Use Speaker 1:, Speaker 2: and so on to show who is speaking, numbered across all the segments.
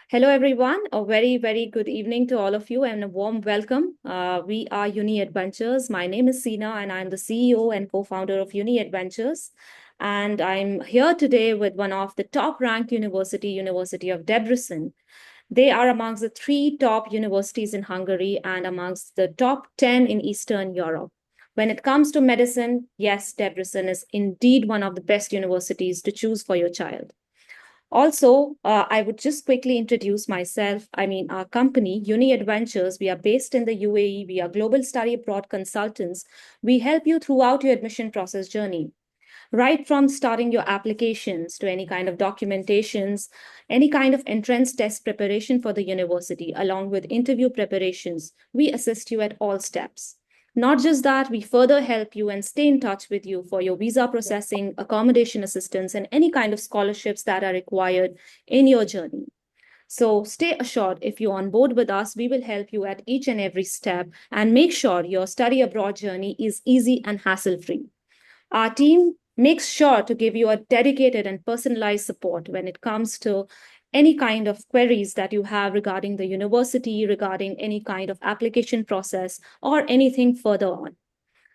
Speaker 1: Hello, everyone. A very, very good evening to all of you and a warm welcome. We are UniedVentures. My name is Sina, and I'm the CEO and co-founder of UniedVentures. And I'm here today with one of the top-ranked university, University of Debrecen. They are amongst the three top universities in Hungary and amongst the top 10 in Eastern Europe. When it comes to medicine, yes, Debrecen is indeed one of the best universities to choose for your child. Also, I would just quickly introduce myself. Our company, UniedVentures, we are based in the UAE. We are global study abroad consultants. We help you throughout your admission process journey, right from starting your applications to any kind of documentations, any kind of entrance test preparation for the university, along with interview preparations. We assist you at all steps. Not just that, we further help you and stay in touch with you for your visa processing, accommodation assistance, and any kind of scholarships that are required in your journey. So stay assured, if you're on board with us, we will help you at each and every step and make sure your study abroad journey is easy and hassle-free. Our team makes sure to give you a dedicated and personalized support when it comes to any kind of queries that you have regarding the university, regarding any kind of application process, or anything further on.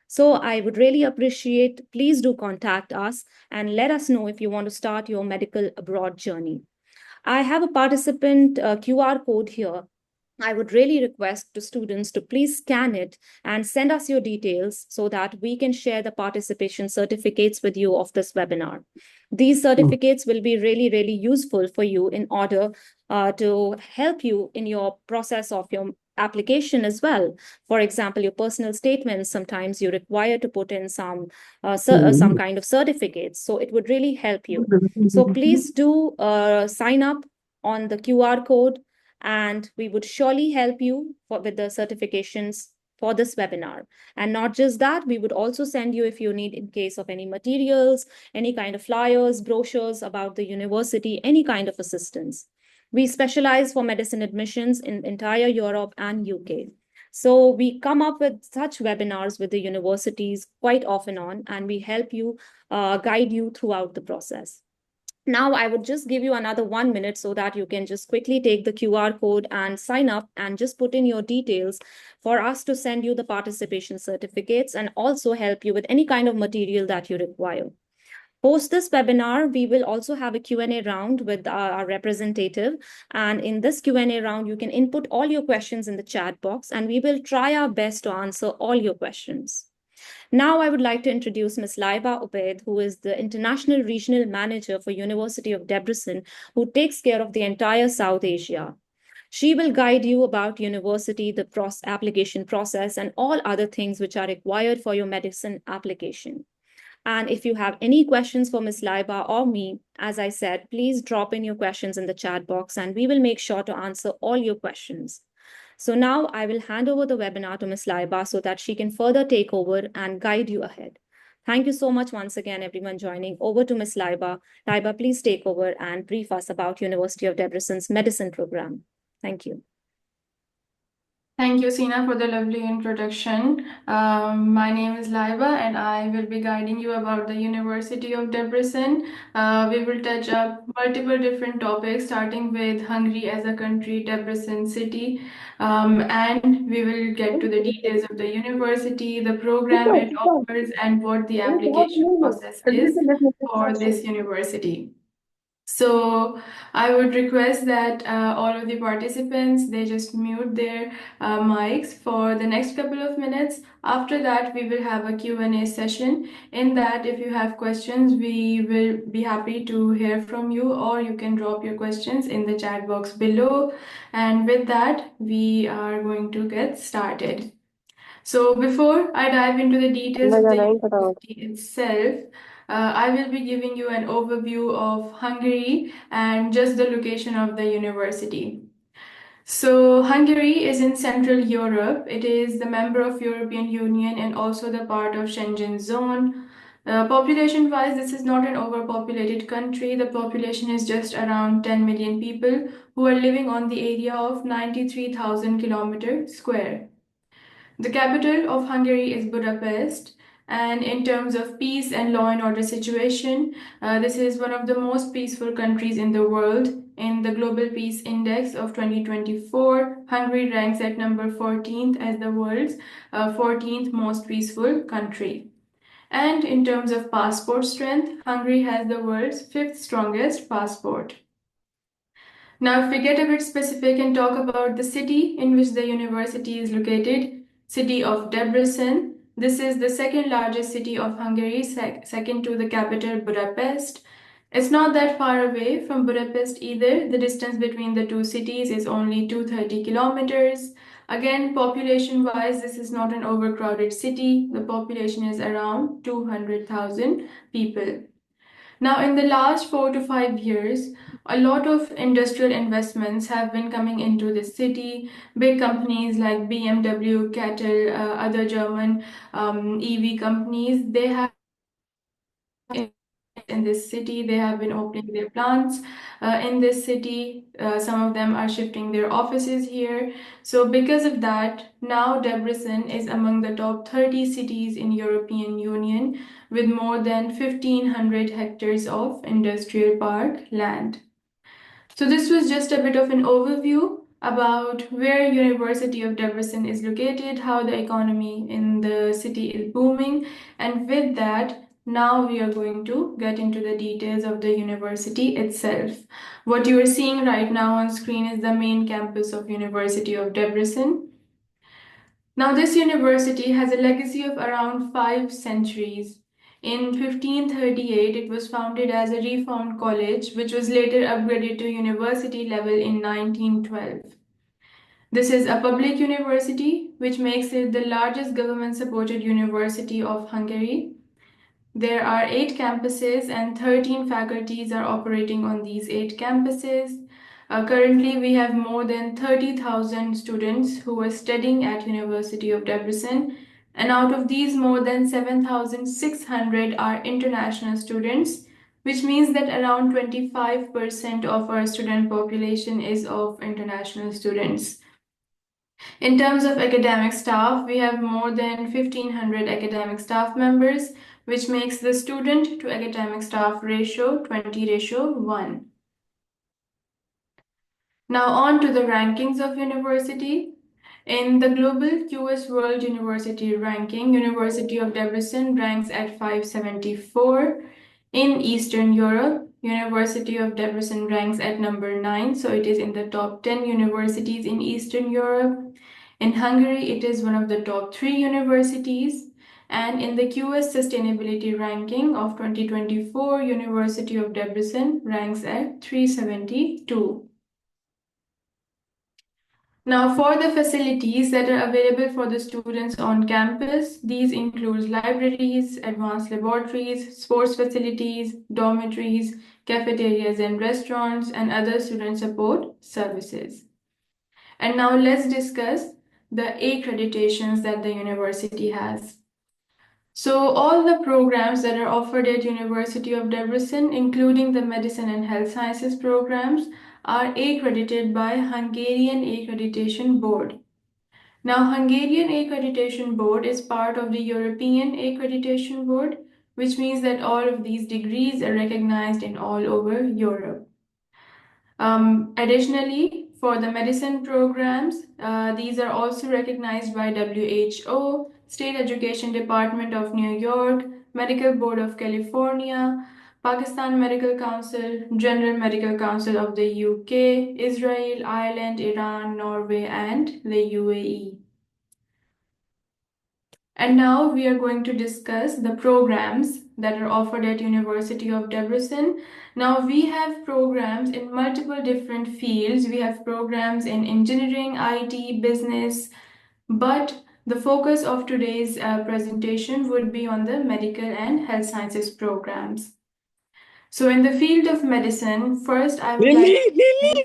Speaker 1: So I would really appreciate, please do contact us and let us know if you want to start your medical abroad journey. I have a participant QR code here. I would really request to students to please scan it and send us your details so that we can share the participation certificates with you of this webinar. These certificates will be really, really useful for you in order to help you in your process of your application as well. For example, your personal statements, sometimes you require to put in some kind of certificates. So it would really help you. So please do sign up on the QR code, and we would surely help you with the certifications for this webinar. And not just that, we would also send you, if you need in case of any materials, any kind of flyers, brochures about the university, any kind of assistance. We specialize for medicine admissions in entire Europe and UK. So we come up with such webinars with the universities quite often on, and we help you guide you throughout the process. Now, I would just give you another 1 minute so that you can just quickly take the QR code and sign up and just put in your details for us to send you the participation certificates and also help you with any kind of material that you require. Post this webinar, we will also have a Q&A round with our representative. And in this Q&A round, you can input all your questions in the chat box, and we will try our best to answer all your questions. Now, I would like to introduce Ms. Laiba Ubaid, who is the International Regional Manager for University of Debrecen, who takes care of the entire South Asia. She will guide you about university, the application process, and all other things which are required for your medicine application. And if you have any questions for Ms. Laiba or me, as I said, please drop in your questions in the chat box, and we will make sure to answer all your questions. So now I will hand over the webinar to Ms. Laiba so that she can further take over and guide you ahead. Thank you so much once again, everyone joining. Over to Ms. Laiba. Laiba, please take over and brief us about University of Debrecen's medicine program. Thank you.
Speaker 2: Thank you, Sina, for the lovely introduction. My name is Laiba, and I will be guiding you about the University of Debrecen. We will touch up multiple different topics, starting with Hungary as a country, Debrecen city, and we will get to the details of the university, the program it offers, and what the application process is for this university. So I would request that all of the participants, they just mute their mics for the next couple of minutes. After that, we will have a Q&A session. In that, if you have questions, we will be happy to hear from you, or you can drop your questions in the chat box below. And with that, we are going to get started. So before I dive into the details of the university itself, I will be giving you an overview of Hungary and just the location of the university. So Hungary is in Central Europe. It is the member of European Union and also the part of Schengen zone. Population-wise, this is not an overpopulated country. The population is just around 10 million people who are living on the area of 93,000 kilometers square. The capital of Hungary is Budapest, and in terms of peace and law and order situation, this is one of the most peaceful countries in the world. in the Global Peace Index of 2024, Hungary ranks at number 14th as the world's 14th most peaceful country. And in terms of passport strength, Hungary has the world's fifth strongest passport. Now, if we get a bit specific and talk about the city in which the university is located, city of Debrecen. This is the second largest city of Hungary, second to the capital Budapest. It's not that far away from Budapest either. The distance between the two cities is only 230 kilometers. Again, population-wise, this is not an overcrowded city. The population is around 200,000 people. Now, in the last 4 to 5 years, a lot of industrial investments have been coming into the city. Big companies like BMW, Cattle, other German EV companies, they have in this city. They have been opening their plants in this city. Some of them are shifting their offices here. So because of that, now Debrecen is among the top 30 cities in European Union with more than 1,500 hectares of industrial park land. So this was just a bit of an overview about where University of Debrecen is located, how the economy in the city is booming, and with that, now we are going to get into the details of the university itself. What you are seeing right now on screen is the main campus of University of Debrecen. Now, this university has a legacy of around 5 centuries. In 1538, it was founded as a reformed college, which was later upgraded to university level in 1912. This is a public university, which makes it the largest government supported university of Hungary. There are 8 campuses and 13 faculties are operating on these 8 campuses. Currently, we have more than 30,000 students who are studying at University of Debrecen, and out of these, more than 7,600 are international students, which means that around 25% of our student population is of international students. In terms of academic staff, we have more than 1,500 academic staff members, which makes the student to academic staff ratio 20:1. Now on to the rankings of university. In the global QS World University ranking, University of Debrecen ranks at 574. In Eastern Europe, University of Debrecen ranks at number 9, so it is in the top 10 universities in Eastern Europe. In Hungary, it is one of the top 3 universities. And in the QS Sustainability Ranking of 2024, University of Debrecen ranks at 372. Now, for the facilities that are available for the students on campus, these include libraries, advanced laboratories, sports facilities, dormitories, cafeterias and restaurants, and other student support services. And now let's discuss the accreditations that the university has. So all the programs that are offered at University of Debrecen, including the medicine and health sciences programs, are accredited by Hungarian Accreditation Board. Now, Hungarian Accreditation Board is part of the European Accreditation Board, which means that all of these degrees are recognized in all over Europe. Additionally, for the medicine programs, these are also recognized by WHO, State Education Department of New York, Medical Board of California, Pakistan Medical Council, General Medical Council of the UK, Israel, Ireland, Iran, Norway, and the UAE. And now we are going to discuss the programs that are offered at University of Debrecen. Now we have programs in multiple different fields. We have programs in engineering, IT, business, but the focus of today's presentation would be on the medical and health sciences programs. So in the field of medicine, first I would like to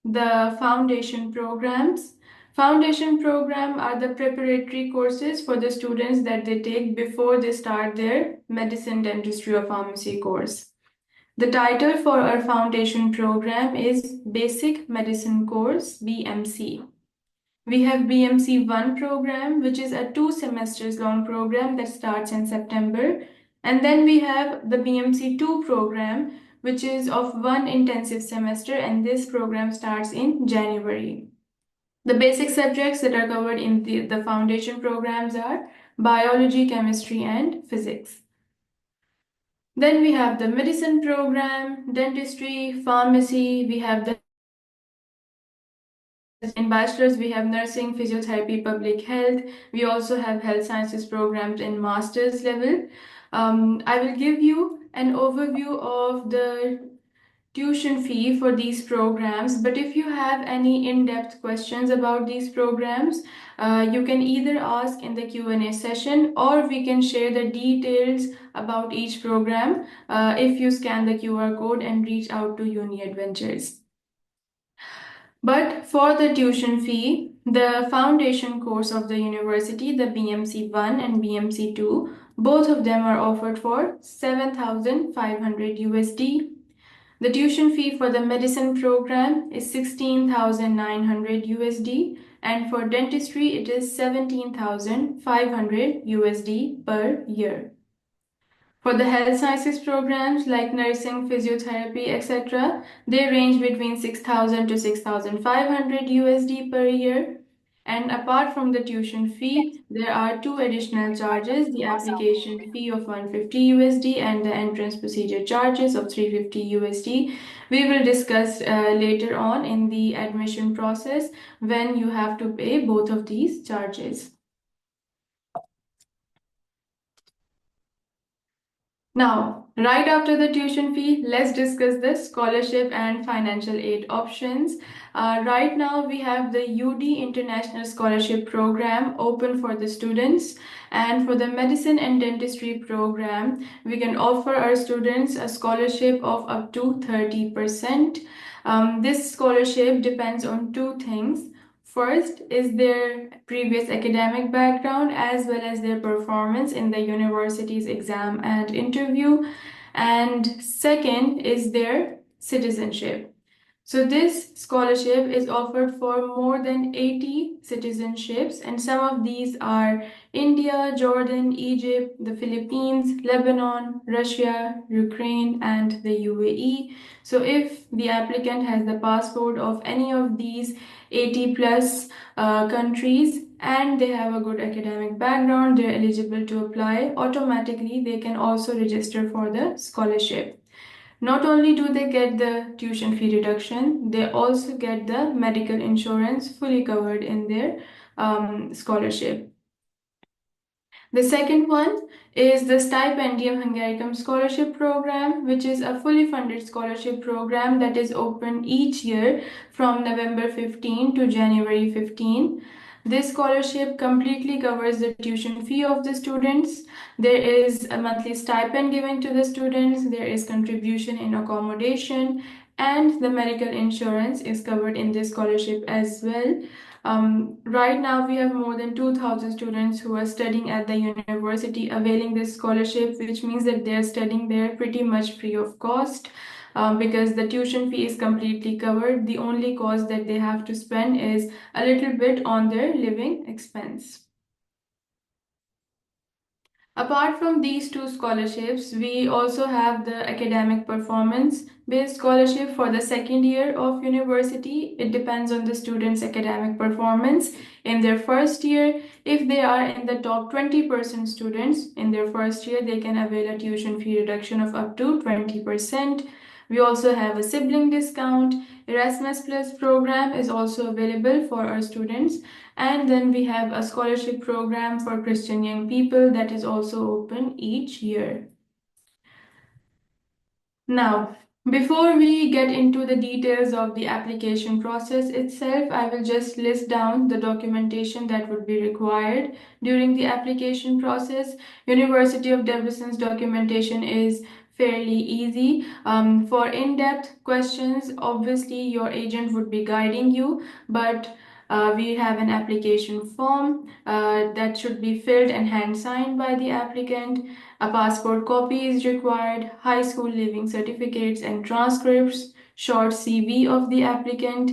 Speaker 2: the foundation programs. Foundation program are the preparatory courses for the students that they take before they start their medicine, dentistry, or pharmacy course. The title for our foundation program is Basic Medicine Course, BMC. We have BMC 1 program, which is a 2 semesters long program that starts in September. And then we have the BMC 2 program, which is of one intensive semester, and this program starts in January. The basic subjects that are covered in the foundation programs are biology, chemistry, and physics. Then we have the medicine program, dentistry, pharmacy. We have the in bachelor's, we have nursing, physiotherapy, public health. We also have health sciences programs in master's level. I will give you an overview of the tuition fee for these programs, but if you have any in-depth questions about these programs, you can either ask in the Q&A session, or we can share the details about each program if you scan the QR code and reach out to UniedVentures. But for the tuition fee, the foundation course of the university, the BMC 1 and BMC 2, both of them are offered for 7,500 USD. The tuition fee for the medicine program is 16,900 USD, and for dentistry it is 17,500 USD per year. For the health sciences programs like nursing, physiotherapy, etc., they range between 6,000 to 6,500 USD per year. And apart from the tuition fee, there are two additional charges, the application fee of 150 USD and the entrance procedure charges of 350 USD. We will discuss later on in the admission process when you have to pay both of these charges. Now, right after the tuition fee, let's discuss the scholarship and financial aid options. Right now, we have the UD International Scholarship Program open for the students. And for the medicine and dentistry program, we can offer our students a scholarship of up to 30%. This scholarship depends on two things. First is their previous academic background as well as their performance in the university's exam and interview. And second is their citizenship. So this scholarship is offered for more than 80 citizenships, and some of these are India, Jordan, Egypt, the Philippines, Lebanon, Russia, Ukraine, and the UAE. So if the applicant has the passport of any of these 80 plus countries and they have a good academic background, they're eligible to apply. Automatically, they can also register for the scholarship. Not only do they get the tuition fee reduction, they also get the medical insurance fully covered in their scholarship. The second one is the Stipendium Hungaricum Scholarship Program, which is a fully funded scholarship program that is open each year from November 15 to January 15. This scholarship completely covers the tuition fee of the students. There is a monthly stipend given to the students, there is contribution in accommodation, and the medical insurance is covered in this scholarship as well. Right now, we have more than 2,000 students who are studying at the university availing this scholarship, which means that they're studying there pretty much free of cost. Because the tuition fee is completely covered. The only cost that they have to spend is a little bit on their living expense. Apart from these two scholarships, we also have the academic performance based scholarship for the second year of university. It depends on the student's academic performance. In their first year, if they are in the top 20% students in their first year, they can avail a tuition fee reduction of up to 20%. We also have a sibling discount. Erasmus Plus program is also available for our students. And then we have a scholarship program for Christian young people that is also open each year. Now, before we get into the details of the application process itself, I will just list down the documentation that would be required during the application process. University of Debrecen's documentation is fairly easy. For in-depth questions, obviously your agent would be guiding you, but we have an application form that should be filled and hand signed by the applicant. A passport copy is required, high school leaving certificates and transcripts, short CV of the applicant,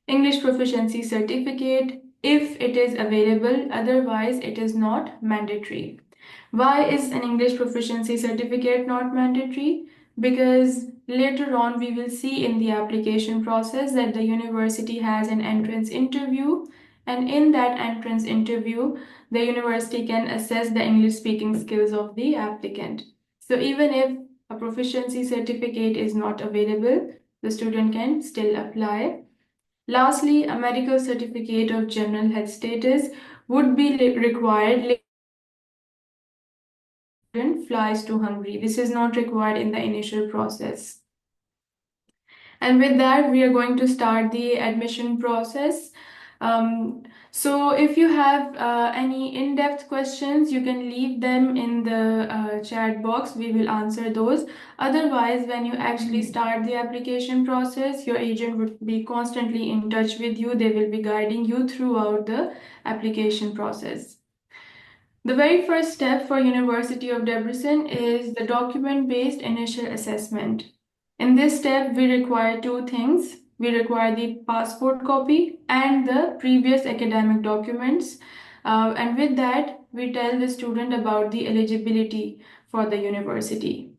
Speaker 2: English proficiency certificate if it is available, otherwise it is not mandatory. Why is an English proficiency certificate not mandatory? because later on we will see in the application process that the university has an entrance interview, and in that entrance interview, the university can assess the English speaking skills of the applicant. So even if a proficiency certificate is not available, the student can still apply. Lastly, a medical certificate of general health status would be required. Student flies to Hungary. This is not required in the initial process. And with that, we are going to start the admission process. So if you have any in-depth questions, you can leave them in the chat box. We will answer those. Otherwise, when you actually start the application process, your agent would be constantly in touch with you. They will be guiding you throughout the application process. The very first step for University of Debrecen is the document-based initial assessment. In this step, we require two things. We require the passport copy and the previous academic documents. And with that, we tell the student about the eligibility for the university.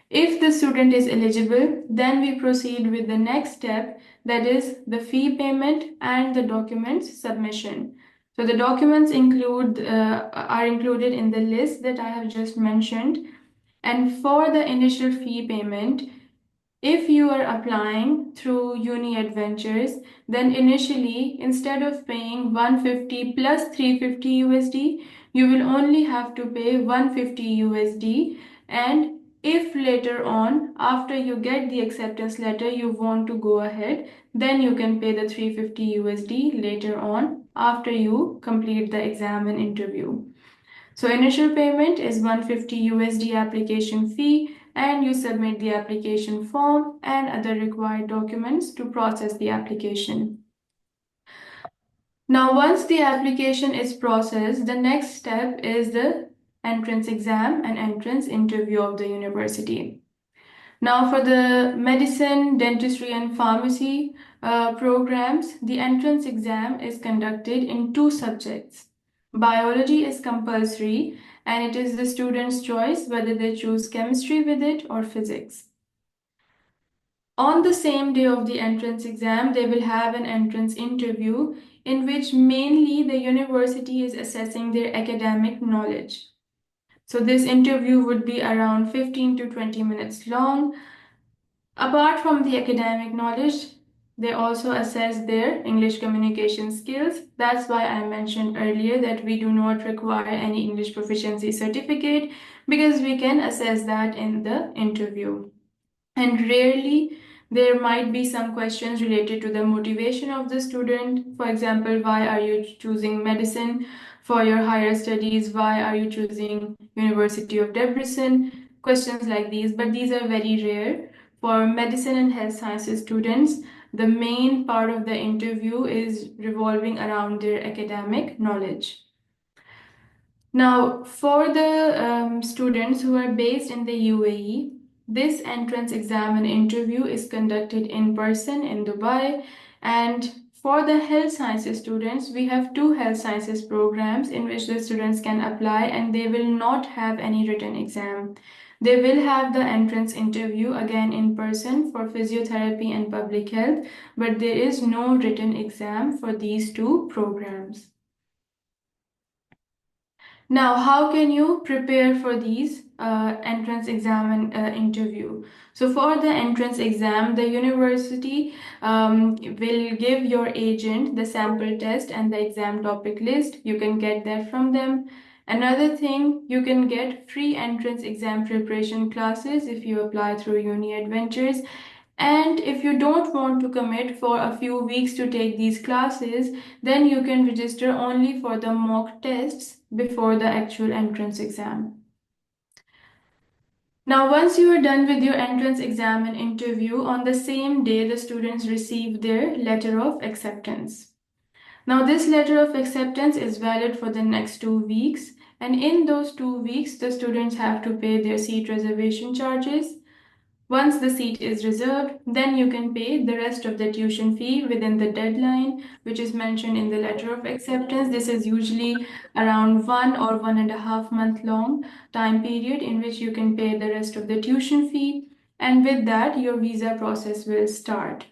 Speaker 2: If the student is eligible, then we proceed with the next step, that is the fee payment and the documents submission. So the documents are included in the list that I have just mentioned. And for the initial fee payment, if you are applying through UniedVentures, then initially, instead of paying 150 plus 350 USD, you will only have to pay 150 USD. And if later on, after you get the acceptance letter, you want to go ahead, then you can pay the 350 USD later on after you complete the exam and interview. So initial payment is 150 USD application fee, and you submit the application form and other required documents to process the application. Now, once the application is processed, the next step is the entrance exam and entrance interview of the university. Now, for the medicine, dentistry, and pharmacy programs, the entrance exam is conducted in two subjects. Biology is compulsory, and it is the student's choice whether they choose chemistry with it or physics. On the same day of the entrance exam, they will have an entrance interview in which mainly the university is assessing their academic knowledge. So, this interview would be around 15 to 20 minutes long. Apart from the academic knowledge, they also assess their English communication skills. That's why I mentioned earlier that we do not require any English proficiency certificate, because we can assess that in the interview. And rarely there might be some questions related to the motivation of the student. For example, why are you choosing medicine for your higher studies? Why are you choosing University of Debrecen? Questions like these, but these are very rare. For medicine and health sciences students, the main part of the interview is revolving around their academic knowledge. Now, for the students who are based in the UAE, this entrance exam and interview is conducted in person in Dubai. And for the health sciences students, we have two health sciences programs in which the students can apply, and they will not have any written exam. They will have the entrance interview again in person for physiotherapy and public health, but there is no written exam for these two programs. Now, how can you prepare for these entrance exam and interview? So, for the entrance exam, the university will give your agent the sample test and the exam topic list. You can get that from them. Another thing, you can get free entrance exam preparation classes if you apply through UniedVentures. And if you don't want to commit for a few weeks to take these classes, then you can register only for the mock tests before the actual entrance exam. Now, once you are done with your entrance exam and interview, on the same day, the students receive their letter of acceptance. Now, this letter of acceptance is valid for the next 2 weeks, and in those 2 weeks, the students have to pay their seat reservation charges. Once the seat is reserved, then you can pay the rest of the tuition fee within the deadline, which is mentioned in the letter of acceptance. This is usually around 1 or 1.5 month long time period in which you can pay the rest of the tuition fee. and with that, your visa process will start.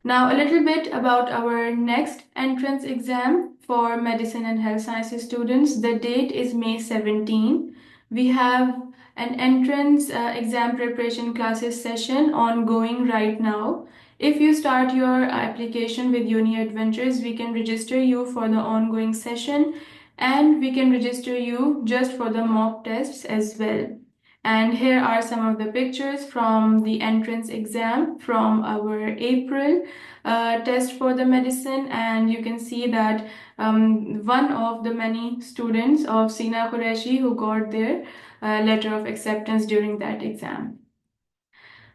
Speaker 2: Now, a little bit about our next entrance exam for medicine and health sciences students. The date is May 17. We have an entrance exam preparation classes session ongoing right now. If you start your application with UniedVentures, we can register you for the ongoing session and we can register you just for the mock tests as well. And here are some of the pictures from the entrance exam from our April test for the medicine, and you can see that one of the many students of Sina Qureshi who got their letter of acceptance during that exam.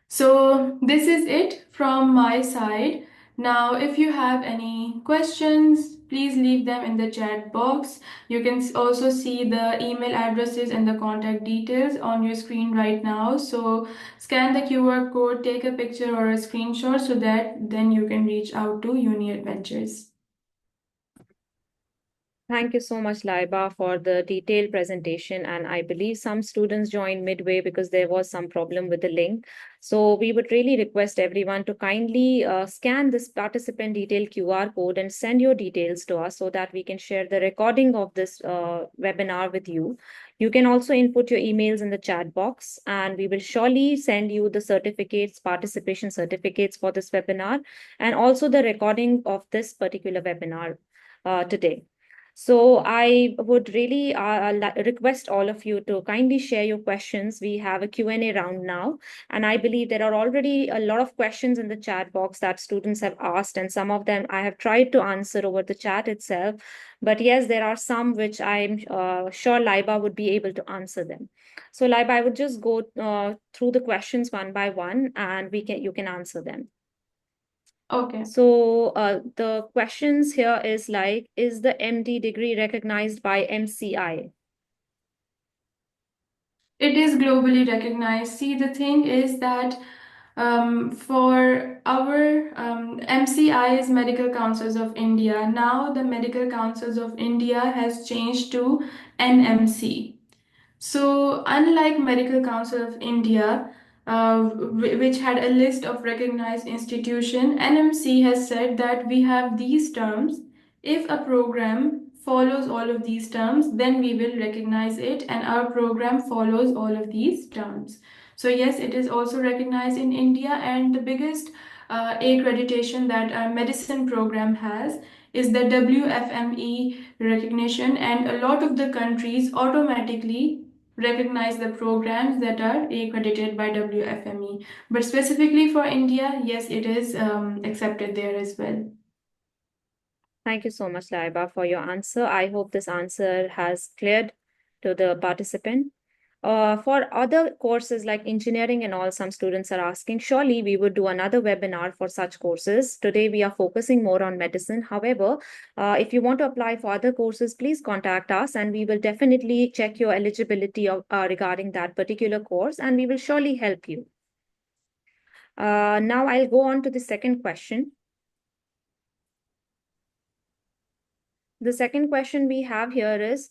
Speaker 2: So this is it from my side. Now, if you have any questions, please leave them in the chat box. You can also see the email addresses and the contact details on your screen right now. So scan the QR code, take a picture or a screenshot so that then you can reach out to UniedVentures.
Speaker 1: Thank you so much, Laiba, for the detailed presentation. And I believe some students joined midway because there was some problem with the link. So we would really request everyone to kindly scan this participant detail QR code and send your details to us so that we can share the recording of this webinar with you. You can also input your emails in the chat box, and we will surely send you the certificates, participation certificates for this webinar, and also the recording of this particular webinar today. So I would really request all of you to kindly share your questions. We have a Q&A round now, and I believe there are already a lot of questions in the chat box that students have asked, and some of them I have tried to answer over the chat itself. But yes, there are some which I'm sure Laiba would be able to answer them. So Laiba, I would just go through the questions one by one, and you can answer them.
Speaker 2: Okay.
Speaker 1: So the questions here is like, is the MD degree recognized by MCI?
Speaker 2: It is globally recognized. See, the thing is that for our MCIs, Medical Councils of India, now the Medical Councils of India has changed to NMC. So, unlike Medical Council of India, which had a list of recognized institution, NMC has said that we have these terms. If a program follows all of these terms, then we will recognize it, and our program follows all of these terms. So yes, it is also recognized in India, and the biggest accreditation that our medicine program has is the WFME recognition, and a lot of the countries automatically recognize the programs that are accredited by WFME. But specifically for India, yes, it is accepted there as well.
Speaker 1: Thank you so much, Laiba, for your answer. I hope this answer has cleared to the participant. For other courses like engineering and all, some students are asking, surely we would do another webinar for such courses. Today, we are focusing more on medicine. However, if you want to apply for other courses, please contact us and we will definitely check your eligibility regarding that particular course and we will surely help you. Now, I'll go on to the second question. The second question we have here is,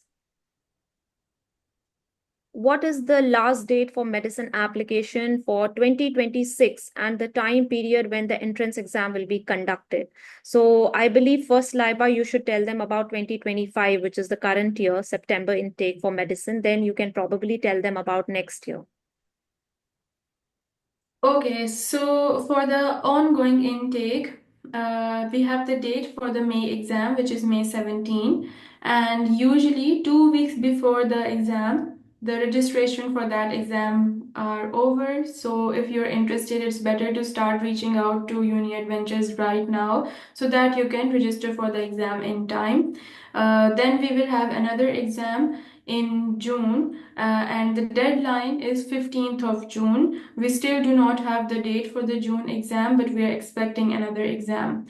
Speaker 1: what is the last date for medicine application for 2026 and the time period when the entrance exam will be conducted? So I believe first, Laiba, you should tell them about 2025, which is the current year, September intake for medicine. Then you can probably tell them about next year.
Speaker 2: Okay, so for the ongoing intake, we have the date for the May exam, which is May 17, and usually 2 weeks before the exam, the registration for that exam are over. So if you're interested, it's better to start reaching out to UniedVentures right now so that you can register for the exam in time. Then we will have another exam in June, and the deadline is 15th of June. We still do not have the date for the June exam, but we are expecting another exam.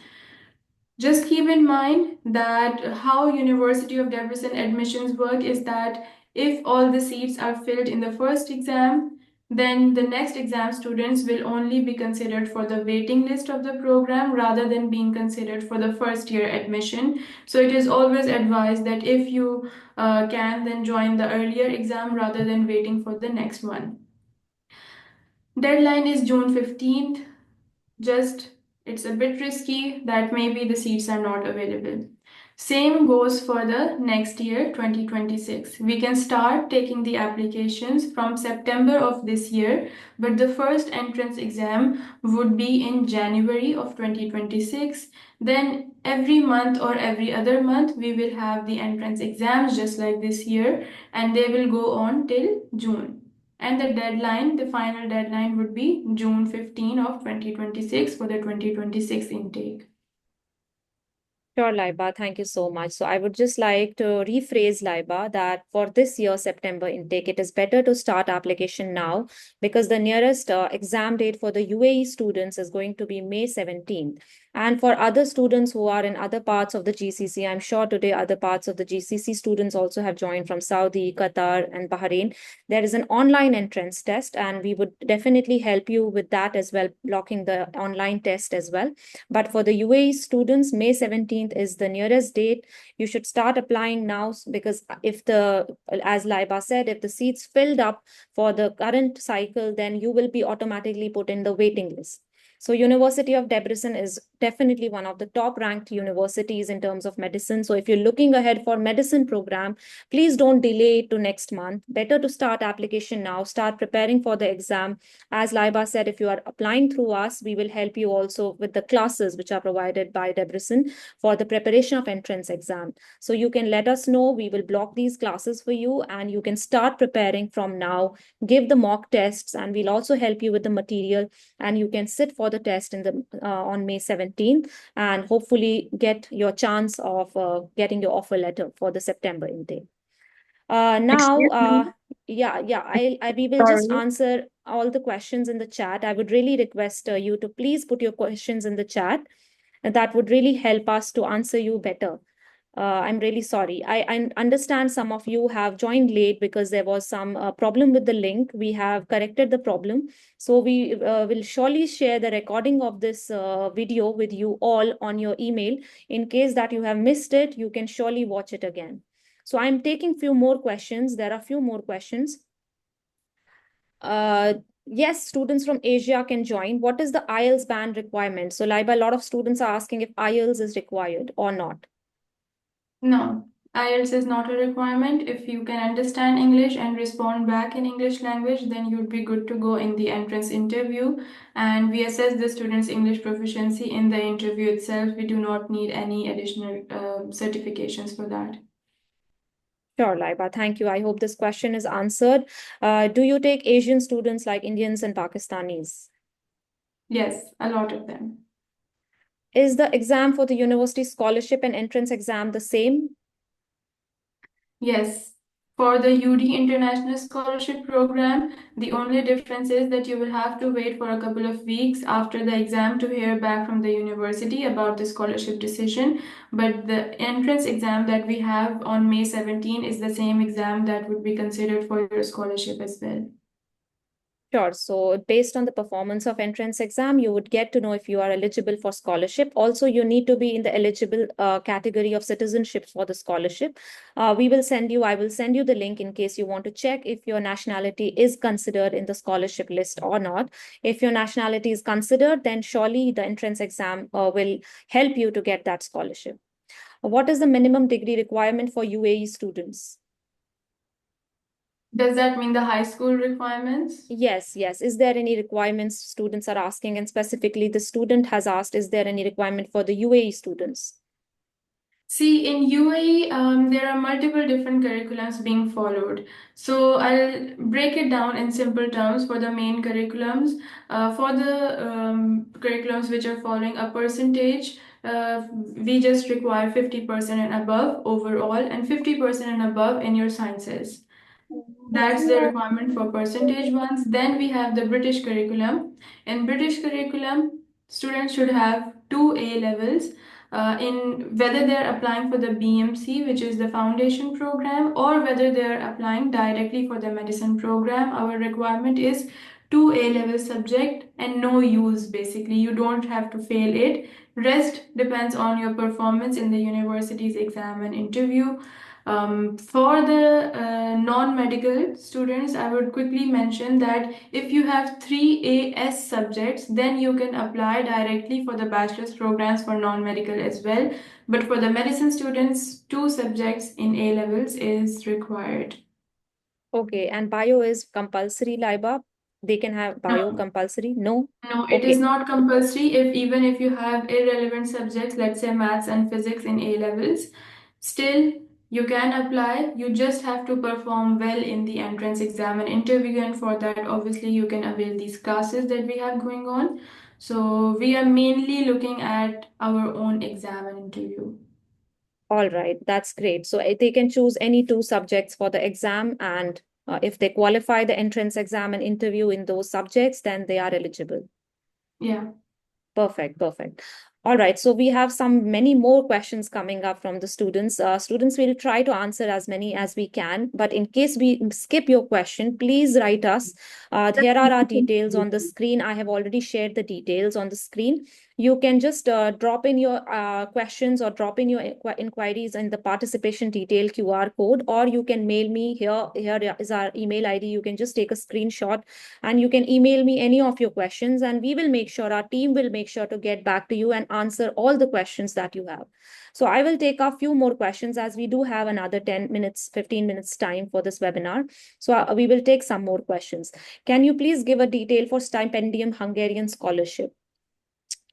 Speaker 2: Just keep in mind that how University of Debrecen admissions work is that if all the seats are filled in the first exam, then the next exam students will only be considered for the waiting list of the program rather than being considered for the first year admission. So it is always advised that if you can, then join the earlier exam rather than waiting for the next one. Deadline is June 15th. Just it's a bit risky that maybe the seats are not available. Same goes for the next year, 2026. We can start taking the applications from September of this year, but the first entrance exam would be in January of 2026. Then every month or every other month, we will have the entrance exams just like this year, and they will go on till June. And the deadline, the final deadline would be June 15 of 2026 for the 2026 intake.
Speaker 1: Sure, Laiba, thank you so much. So I would just like to rephrase, Laiba, that for this year September intake, it is better to start application now because the nearest exam date for the UAE students is going to be May 17th. And for other students who are in other parts of the GCC, I'm sure today other parts of the GCC students also have joined from Saudi, Qatar, and Bahrain. There is an online entrance test, and we would definitely help you with that as well, blocking the online test as well. But for the UAE students, May 17th is the nearest date. You should start applying now because as Laiba said, if the seats filled up for the current cycle, then you will be automatically put in the waiting list. So University of Debrecen is definitely one of the top ranked universities in terms of medicine. So if you're looking ahead for medicine program, please don't delay it to next month. Better to start application now, start preparing for the exam. As Laiba said, if you are applying through us, we will help you also with the classes which are provided by Debrecen for the preparation of entrance exam. So you can let us know. We will block these classes for you and you can start preparing from now, give the mock tests, and we'll also help you with the material, and you can sit for the test on May 17th and hopefully get your chance of getting your offer letter for the September intake. Now,
Speaker 3: Excuse me.
Speaker 1: we will just
Speaker 3: Sorry.
Speaker 1: answer all the questions in the chat. I would really request you to please put your questions in the chat. And that would really help us to answer you better. I'm really sorry. I understand some of you have joined late because there was some problem with the link. We have corrected the problem. So we will surely share the recording of this video with you all on your email. In case that you have missed it, you can surely watch it again. So I'm taking few more questions. There are few more questions. Yes, students from Asia can join. What is the IELTS band requirement? So Laiba, a lot of students are asking if IELTS is required or not.
Speaker 2: No, IELTS is not a requirement. If you can understand English and respond back in English language, then you'd be good to go in the entrance interview. And we assess the student's English proficiency in the interview itself. We do not need any additional certifications for that.
Speaker 1: Sure, Laiba. Thank you. I hope this question is answered. Do you take Asian students like Indians and Pakistanis?
Speaker 2: Yes, a lot of them.
Speaker 1: Is the exam for the university scholarship and entrance exam the same?
Speaker 2: Yes. For the UD International Scholarship Program, the only difference is that you will have to wait for a couple of weeks after the exam to hear back from the university about the scholarship decision. But the entrance exam that we have on May 17 is the same exam that would be considered for your scholarship as well.
Speaker 1: Sure. So based on the performance of entrance exam, you would get to know if you are eligible for scholarship. Also, you need to be in the eligible category of citizenship for the scholarship. I will send you the link in case you want to check if your nationality is considered in the scholarship list or not. If your nationality is considered, then surely the entrance exam will help you to get that scholarship. What is the minimum degree requirement for UAE students?
Speaker 2: Does that mean the high school requirements?
Speaker 1: Yes, yes. Is there any requirements students are asking? And specifically, the student has asked, is there any requirement for the UAE students?
Speaker 2: See, in UAE, there are multiple different curriculums being followed. So I'll break it down in simple terms for the main curriculums. For the curriculums which are following a percentage, we just require 50% and above overall and 50% and above in your sciences. That's the requirement for percentage ones. Then we have the British curriculum. In British curriculum, students should have two A levels in whether they're applying for the BMC, which is the foundation program, or whether they're applying directly for the medicine program. Our requirement is two A level subject and no use basically. You don't have to fail it. Rest depends on your performance in the university's exam and interview. For the non-medical students, I would quickly mention that if you have 3 AS subjects, then you can apply directly for the bachelor's programs for non-medical as well. But for the medicine students, 2 subjects in A levels is required.
Speaker 1: Okay, and bio is compulsory, Laiba? They can have bio
Speaker 2: No,
Speaker 1: compulsory? No?
Speaker 2: no, it is
Speaker 1: Okay.
Speaker 2: not compulsory. If even if you have irrelevant subjects, let's say maths and physics in A levels, still you can apply. You just have to perform well in the entrance exam and interview, and for that, obviously, you can avail these classes that we have going on. So we are mainly looking at our own exam and interview.
Speaker 1: All right, that's great. So they can choose any two subjects for the exam, and if they qualify the entrance exam and interview in those subjects, then they are eligible.
Speaker 2: Yeah.
Speaker 1: Perfect, perfect. All right, so we have many more questions coming up from the students. Students will try to answer as many as we can, but in case we skip your question, please write us. Here are our details on the screen. I have already shared the details on the screen. You can just drop in your questions or drop in your inquiries in the participation detail QR code, or you can mail me here. Here is our email ID. You can just take a screenshot and you can email me any of your questions, and we will make sure, our team will make sure to get back to you and answer all the questions that you have. So I will take a few more questions, as we do have another 10 minutes, 15 minutes time for this webinar. So we will take some more questions. Can you please give a detail for stipendium Hungarian scholarship?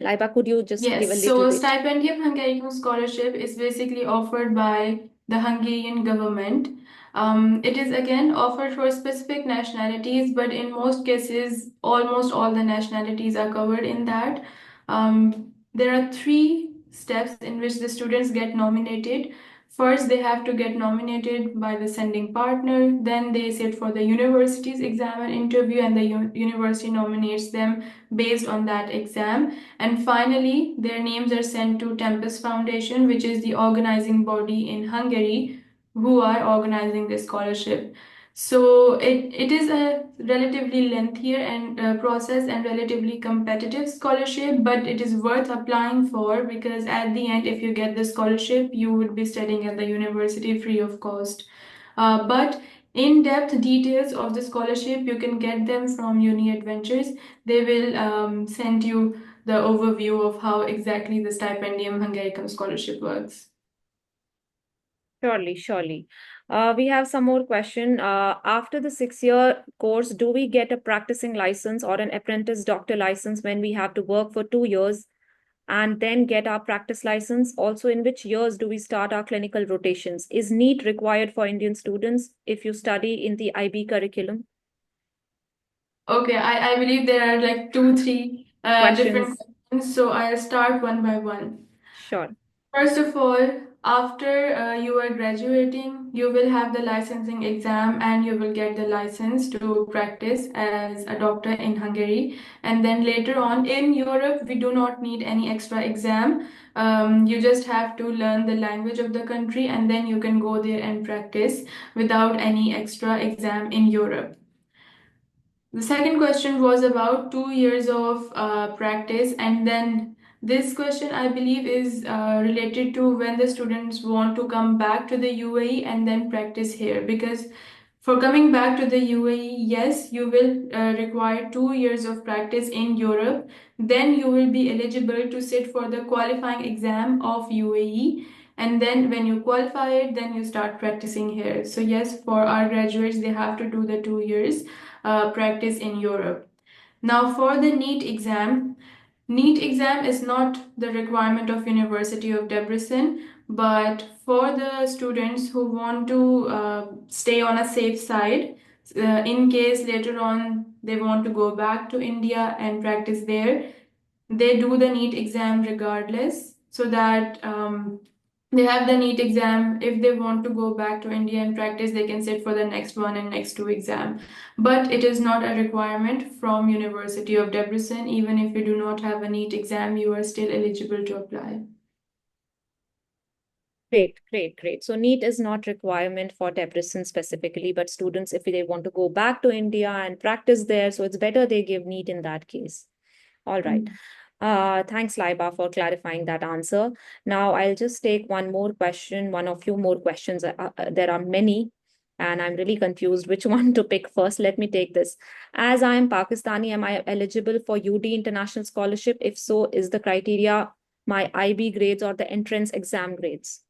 Speaker 1: Laiba, could you just give a
Speaker 2: Yes,
Speaker 1: little
Speaker 2: so
Speaker 1: bit?
Speaker 2: Stipendium Hungarian Scholarship is basically offered by the Hungarian government. It is again offered for specific nationalities, but in most cases, almost all the nationalities are covered in that. There are 3 steps in which the students get nominated. First, they have to get nominated by the sending partner, then they sit for the university's exam and interview, and the university nominates them based on that exam. And finally, their names are sent to Tempest Foundation, which is the organizing body in Hungary who are organizing this scholarship. So it is a relatively lengthier and process and relatively competitive scholarship, but it is worth applying for because at the end, if you get the scholarship, you would be studying at the university free of cost. But in-depth details of the scholarship, you can get them from UniedVentures. They will send you the overview of how exactly the Stipendium Hungarian scholarship works.
Speaker 1: Surely, surely. We have some more question. After the 6-year course, do we get a practicing license or an apprentice doctor license when we have to work for 2 years and then get our practice license? Also, in which years do we start our clinical rotations? Is NEET required for Indian students if you study in the IB curriculum?
Speaker 2: Okay, I believe there are like 2, 3 different
Speaker 1: Questions.
Speaker 2: questions, so I'll start one by one.
Speaker 1: Sure.
Speaker 2: First of all, after you are graduating, you will have the licensing exam and you will get the license to practice as a doctor in Hungary. And then later on in Europe, we do not need any extra exam. You just have to learn the language of the country and then you can go there and practice without any extra exam in Europe. The second question was about 2 years of practice, and then this question I believe is related to when the students want to come back to the UAE and then practice here. Because for coming back to the UAE, yes, you will require 2 years of practice in Europe. Then you will be eligible to sit for the qualifying exam of UAE. And then when you qualify it, then you start practicing here. So yes, for our graduates, they have to do the 2 years practice in Europe. Now, for the NEET exam is not the requirement of University of Debrecen, but for the students who want to stay on a safe side, in case later on they want to go back to India and practice there, they do the NEET exam regardless, so that they have the NEET exam. If they want to go back to India and practice, they can sit for the next one and next 2 exam. But it is not a requirement from University of Debrecen. Even if you do not have a NEET exam, you are still eligible to apply.
Speaker 1: Great, great, great. So NEET is not requirement for Debrecen specifically, but students, if they want to go back to India and practice there, so it's better they give NEET in that case. All right. Thanks, Laiba, for clarifying that answer. Now, I'll just take one or few more questions. There are many, and I'm really confused which one to pick first. Let me take this. As I am Pakistani, am I eligible for UD International Scholarship? If so, is the criteria my IB grades or the entrance exam grades?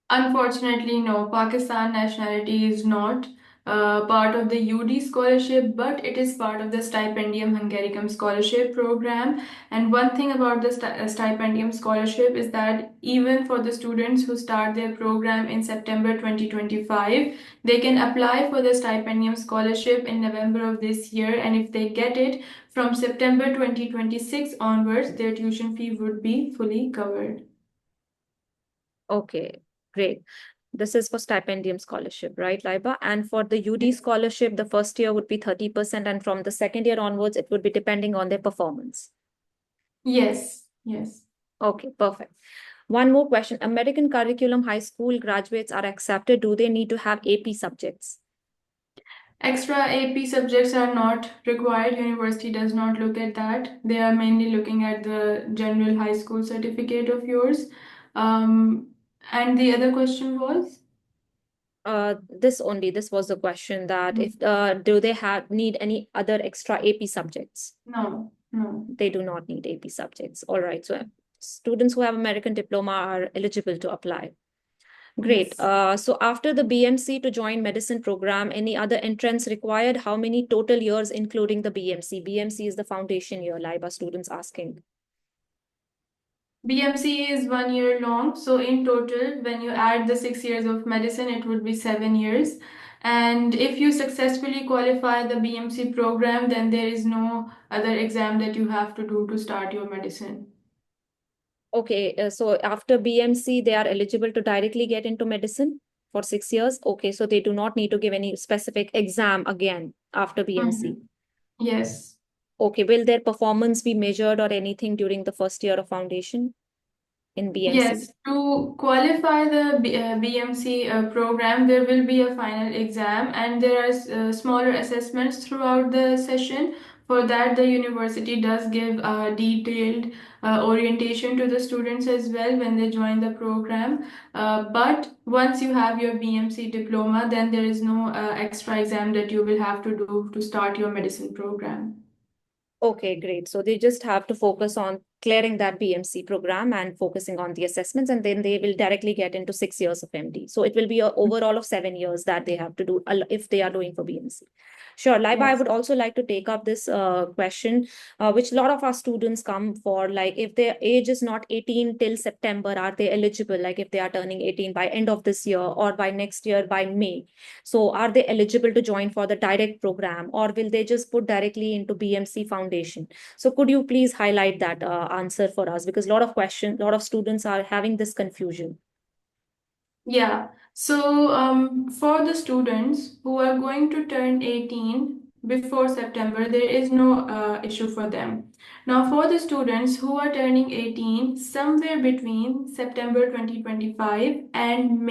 Speaker 2: Unfortunately, no. Pakistan nationality is not part of the UD scholarship, but it is part of the Stipendium Hungaricum scholarship program. And one thing about the Stipendium scholarship is that even for the students who start their program in September 2025, they can apply for the Stipendium scholarship in November of this year. And if they get it from September 2026 onwards, their tuition fee would be fully covered.
Speaker 1: Okay, great. This is for stipendium scholarship, right, Laiba? And for the UD scholarship, the first year would be 30%, and from the second year onwards, it would be depending on their performance.
Speaker 2: Yes, yes.
Speaker 1: Okay, perfect. One more question. American curriculum high school graduates are accepted. Do they need to have AP subjects?
Speaker 2: Extra AP subjects are not required. University does not look at that. They are mainly looking at the general high school certificate of yours. Um, and the other question was?
Speaker 1: This was the question that if do they have need any other extra AP subjects?
Speaker 2: No, no.
Speaker 1: They do not need AP subjects. All right. So students who have American diploma are eligible to apply. Great.
Speaker 2: Yes.
Speaker 1: So after the BMC to join medicine program, any other entrance required? How many total years, including the BMC? BMC is the foundation year, LIBA students asking.
Speaker 2: BMC is 1 year long. So in total, when you add the 6 years of medicine, it would be 7 years. And if you successfully qualify the BMC program, then there is no other exam that you have to do to start your medicine.
Speaker 1: Okay, so after BMC, they are eligible to directly get into medicine for 6 years. Okay, so they do not need to give any specific exam again after BMC.
Speaker 2: Mhm. Yes.
Speaker 1: Okay, will their performance be measured or anything during the first year of foundation in BMC?
Speaker 2: Yes, to qualify the BMC program, there will be a final exam, and there are smaller assessments throughout the session. For that, the university does give a detailed orientation to the students as well when they join the program. But once you have your BMC diploma, then there is no extra exam that you will have to do to start your medicine program.
Speaker 1: Okay, great. So they just have to focus on clearing that BMC program and focusing on the assessments, and then they will directly get into 6 years of MD. So it will be a overall of 7 years that they have to do if they are doing for BMC. Sure, Laiba, I
Speaker 2: Yes.
Speaker 1: would also like to take up this question, which a lot of our students come for. Like, if their age is not 18 till September, are they eligible? Like, if they are turning 18 by end of this year or by next year by May, so are they eligible to join for the direct program, or will they just put directly into BMC Foundation? So could you please highlight that answer for us? Because a lot of students are having this confusion.
Speaker 2: Yeah, so for the students who are going to turn 18 before September, there is no issue for them. Now, for the students who are turning 18 somewhere between September 2025 and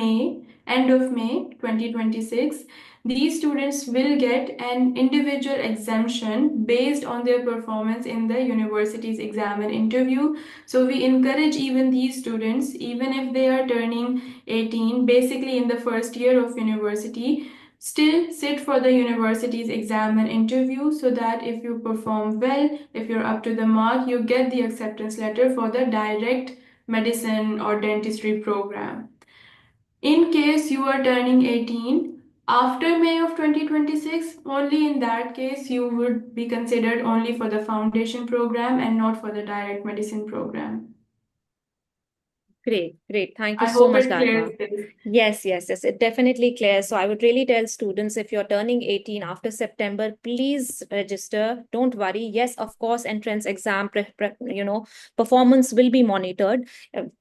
Speaker 2: end of May 2026, these students will get an individual exemption based on their performance in the university's exam and interview. So we encourage even these students, even if they are turning 18, basically in the first year of university, still sit for the university's exam and interview so that if you perform well, if you're up to the mark, you get the acceptance letter for the direct medicine or dentistry program. In case you are turning 18 after May of 2026, only in that case you would be considered only for the foundation program and not for the direct medicine program.
Speaker 1: Great, great. Thank you
Speaker 2: I
Speaker 1: so
Speaker 2: hope
Speaker 1: much,
Speaker 2: it
Speaker 1: Laiba.
Speaker 2: clears this.
Speaker 1: Yes. It definitely clears. So I would really tell students, if you're turning 18 after September, please register. Don't worry. Yes, of course, entrance exam, performance will be monitored.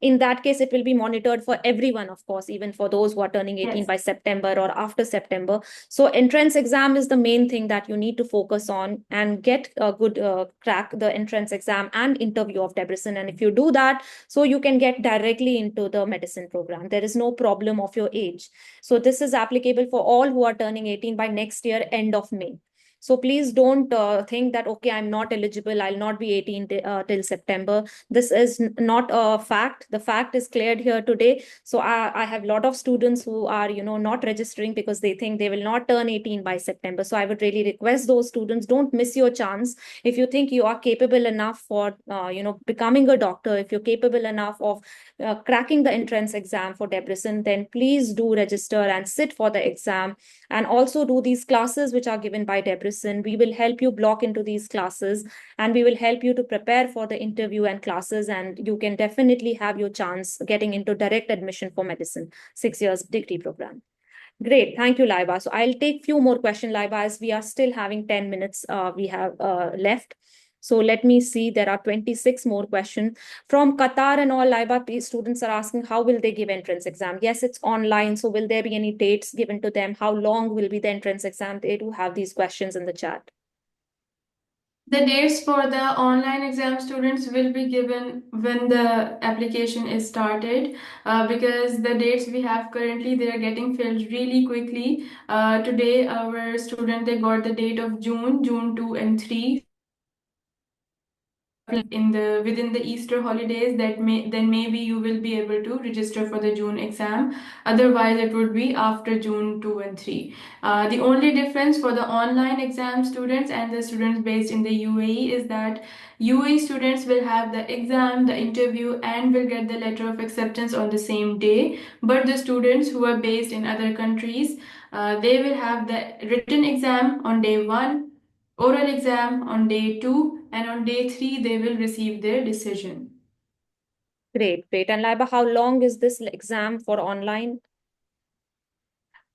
Speaker 1: In that case, it will be monitored for everyone, of course, even for those who are turning 18
Speaker 2: Yes.
Speaker 1: by September or after September. So entrance exam is the main thing that you need to focus on and get a good crack the entrance exam and interview of Debrecen. And if you do that, so you can get directly into the medicine program. There is no problem of your age. So this is applicable for all who are turning 18 by next year, end of May. So please don't think that, okay, I'm not eligible, I'll not be 18 till September. This is not a fact. The fact is cleared here today. So I have a lot of students who are, not registering because they think they will not turn 18 by September. So I would really request those students, don't miss your chance. If you think you are capable enough for, becoming a doctor, if you're capable enough of cracking the entrance exam for Debrecen, then please do register and sit for the exam, and also do these classes which are given by Debrecen. We will help you block into these classes, and we will help you to prepare for the interview and classes, and you can definitely have your chance getting into direct admission for medicine, 6 years degree program. Great. Thank you, Laiba. So I'll take few more questions, Laiba, as we are still having 10 minutes we have left. So let me see. There are 26 more questions. From Qatar and all, Laiba, these students are asking, how will they give entrance exam? Yes, it's online. So will there be any dates given to them? How long will be the entrance exam? They do have these questions in the chat.
Speaker 2: The dates for the online exam students will be given when the application is started, because the dates we have currently, they are getting filled really quickly. Today our student, they got the date of June 2 and 3. In the within the Easter holidays, that may then maybe you will be able to register for the June exam. Otherwise it would be after June 2 and 3. The only difference for the online exam students and the students based in the UAE is that UAE students will have the exam, the interview, and will get the letter of acceptance on the same day. But the students who are based in other countries, they will have the written exam on day 1, oral exam on day 2, and on day 3 they will receive their decision.
Speaker 1: Great, great. And Laiba, how long is this exam for online?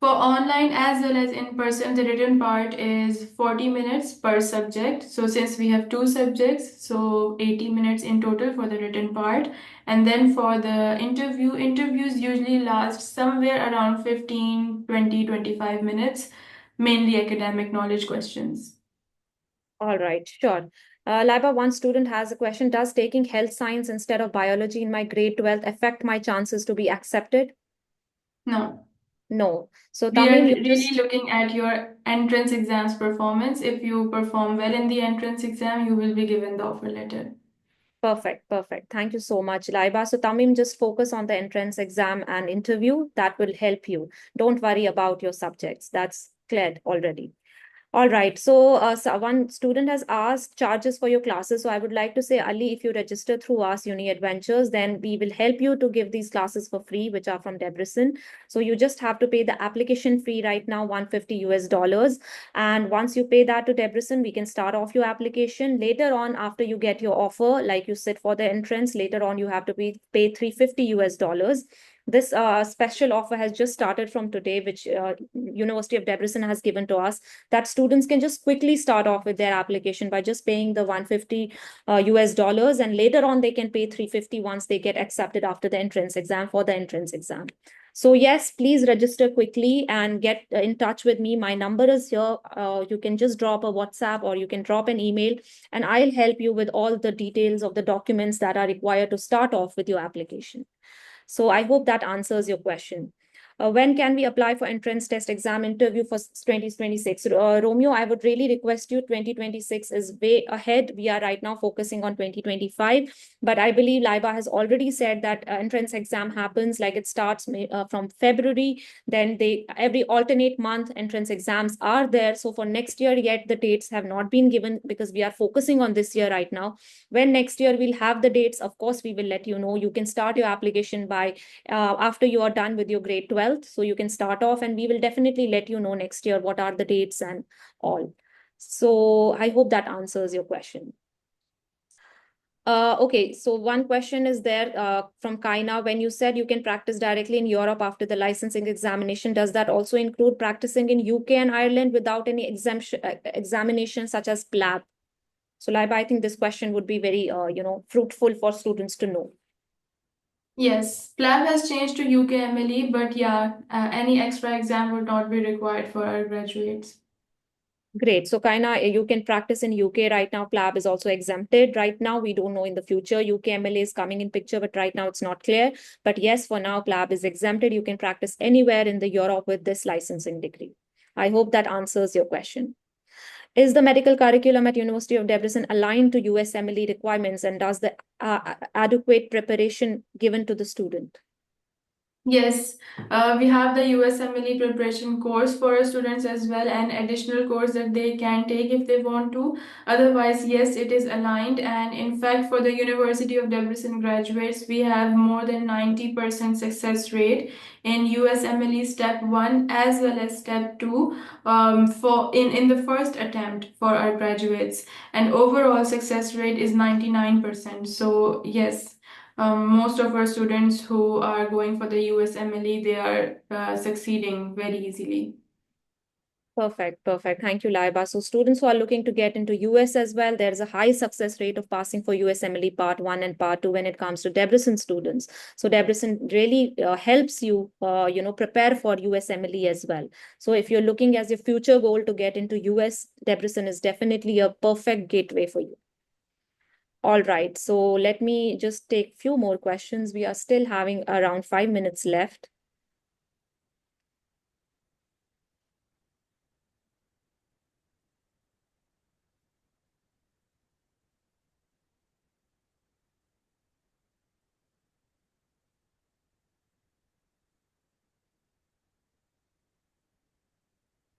Speaker 2: For online as well as in person, the written part is 40 minutes per subject. So since we have two subjects, so 80 minutes in total for the written part. And then for the interviews usually last somewhere around 15, 20, 25 minutes, mainly academic knowledge questions.
Speaker 1: All right, sure. Laiba, one student has a question. Does taking health science instead of biology in my grade 12 affect my chances to be accepted?
Speaker 2: No.
Speaker 1: No. So
Speaker 2: We are
Speaker 1: Tamim, you
Speaker 2: really
Speaker 1: just
Speaker 2: looking at your entrance exams performance. If you perform well in the entrance exam, you will be given the offer letter.
Speaker 1: perfect, perfect. Thank you so much, Laiba. So Tamim, just focus on the entrance exam and interview. That will help you. Don't worry about your subjects. That's cleared already. All right. So one student has asked charges for your classes. So I would like to say, Ali, if you register through us, UniedVentures, then we will help you to give these classes for free, which are from Debrecen. So you just have to pay the application fee right now, $150. And once you pay that to Debrecen, we can start off your application. Later on, after you get your offer, like you sit for the entrance, later on you have to pay $350. This special offer has just started from today, which University of Debrecen has given to us, that students can just quickly start off with their application by just paying the 150 US dollars, and later on they can pay 350 once they get accepted after the entrance exam for the entrance exam. So yes, please register quickly and get in touch with me. My number is here. You can just drop a WhatsApp or you can drop an email, and I'll help you with all the details of the documents that are required to start off with your application. So I hope that answers your question. When can we apply for entrance test exam interview for 2026? Romeo, I would really request you, 2026 is way ahead. We are right now focusing on 2025, but I believe Laiba has already said that entrance exam happens, like it starts from February, then every alternate month entrance exams are there. So for next year yet, the dates have not been given because we are focusing on this year right now. When next year we'll have the dates, of course, we will let you know. You can start your application by after you are done with your grade 12th. So you can start off, and we will definitely let you know next year what are the dates and all. So I hope that answers your question. Okay, so one question is there from Kaina. When you said you can practice directly in Europe after the licensing examination, does that also include practicing in UK and Ireland without any exemption examination such as PLAB? So Laiba, I think this question would be very, fruitful for students to know.
Speaker 2: Yes, PLAB has changed to UKMLE, but yeah, any extra exam would not be required for our graduates.
Speaker 1: Great. So Kaina, you can practice in UK right now. PLAB is also exempted right now. We don't know in the future. UKMLA is coming in picture, but right now it's not clear. But yes, for now, PLAB is exempted. You can practice anywhere in the Europe with this licensing degree. I hope that answers your question. Is the medical curriculum at University of Debrecen aligned to USMLE requirements, and does the adequate preparation given to the student?
Speaker 2: Yes, we have the USMLE preparation course for our students as well, and additional course that they can take if they want to. Otherwise, yes, it is aligned. And in fact, for the University of Debrecen graduates, we have more than 90% success rate in USMLE Step 1 as well as Step 2 for in the first attempt for our graduates. And overall success rate is 99%. So yes. Most of our students who are going for the USMLE, they are succeeding very easily.
Speaker 1: Perfect, perfect. Thank you, Laiba. So students who are looking to get into US as well, there's a high success rate of passing for USMLE Part 1 and Part 2 when it comes to Debrecen students. So Debrecen really helps you, prepare for USMLE as well. So if you're looking as your future goal to get into US, Debrecen is definitely a perfect gateway for you. All right, so let me just take few more questions. We are still having around 5 minutes left.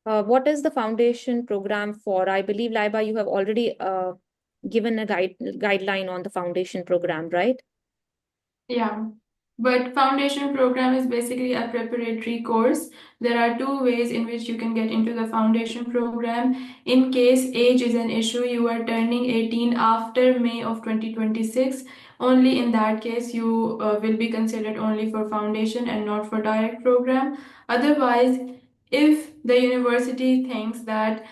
Speaker 1: What is the foundation program for? I believe, Laiba, you have already given a guideline on the foundation program, right?
Speaker 2: Yeah, but foundation program is basically a preparatory course. There are two ways in which you can get into the foundation program. In case age is an issue, you are turning 18 after May of 2026. Only in that case, you will be considered only for foundation and not for direct program. Otherwise, if the university thinks that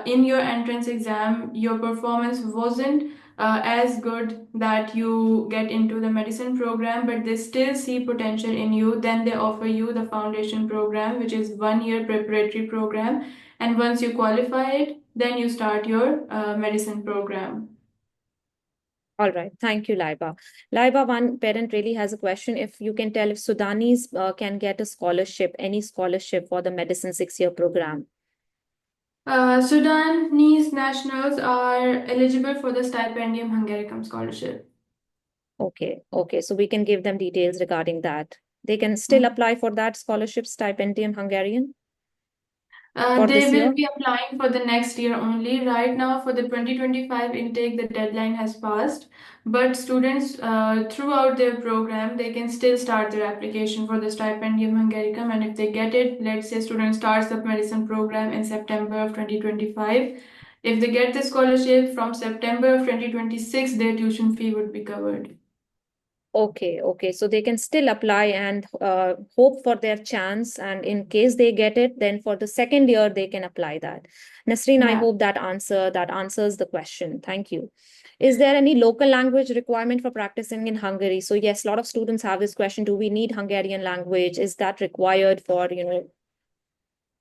Speaker 2: in your entrance exam, your performance wasn't as good that you get into the medicine program, but they still see potential in you, then they offer you the foundation program, which is 1 year preparatory program. And once you qualify it, then you start your medicine program.
Speaker 1: All right. Thank you, Laiba. Laiba, one parent really has a question. If you can tell if Sudanese can get a scholarship, any scholarship for the medicine 6-year program.
Speaker 2: Sudanese nationals are eligible for the Stipendium Hungaricum scholarship.
Speaker 1: Okay. Okay. So we can give them details regarding that. They can still apply for that scholarship stipendium Hungarian for
Speaker 2: They
Speaker 1: this
Speaker 2: will
Speaker 1: year.
Speaker 2: be applying for the next year only. Right now, for the 2025 intake, the deadline has passed. But students throughout their program, they can still start their application for the Stipendium Hungaricum. And if they get it, let's say student starts the medicine program in September of 2025. If they get the scholarship from September of 2026, their tuition fee would be covered.
Speaker 1: Okay, okay. So they can still apply and hope for their chance. And in case they get it, then for the second year, they can apply that. Nasreen, I
Speaker 2: Yeah.
Speaker 1: hope that answers the question. Thank you. Is there any local language requirement for practicing in Hungary? So yes, a lot of students have this question. Do we need Hungarian language? Is that required for,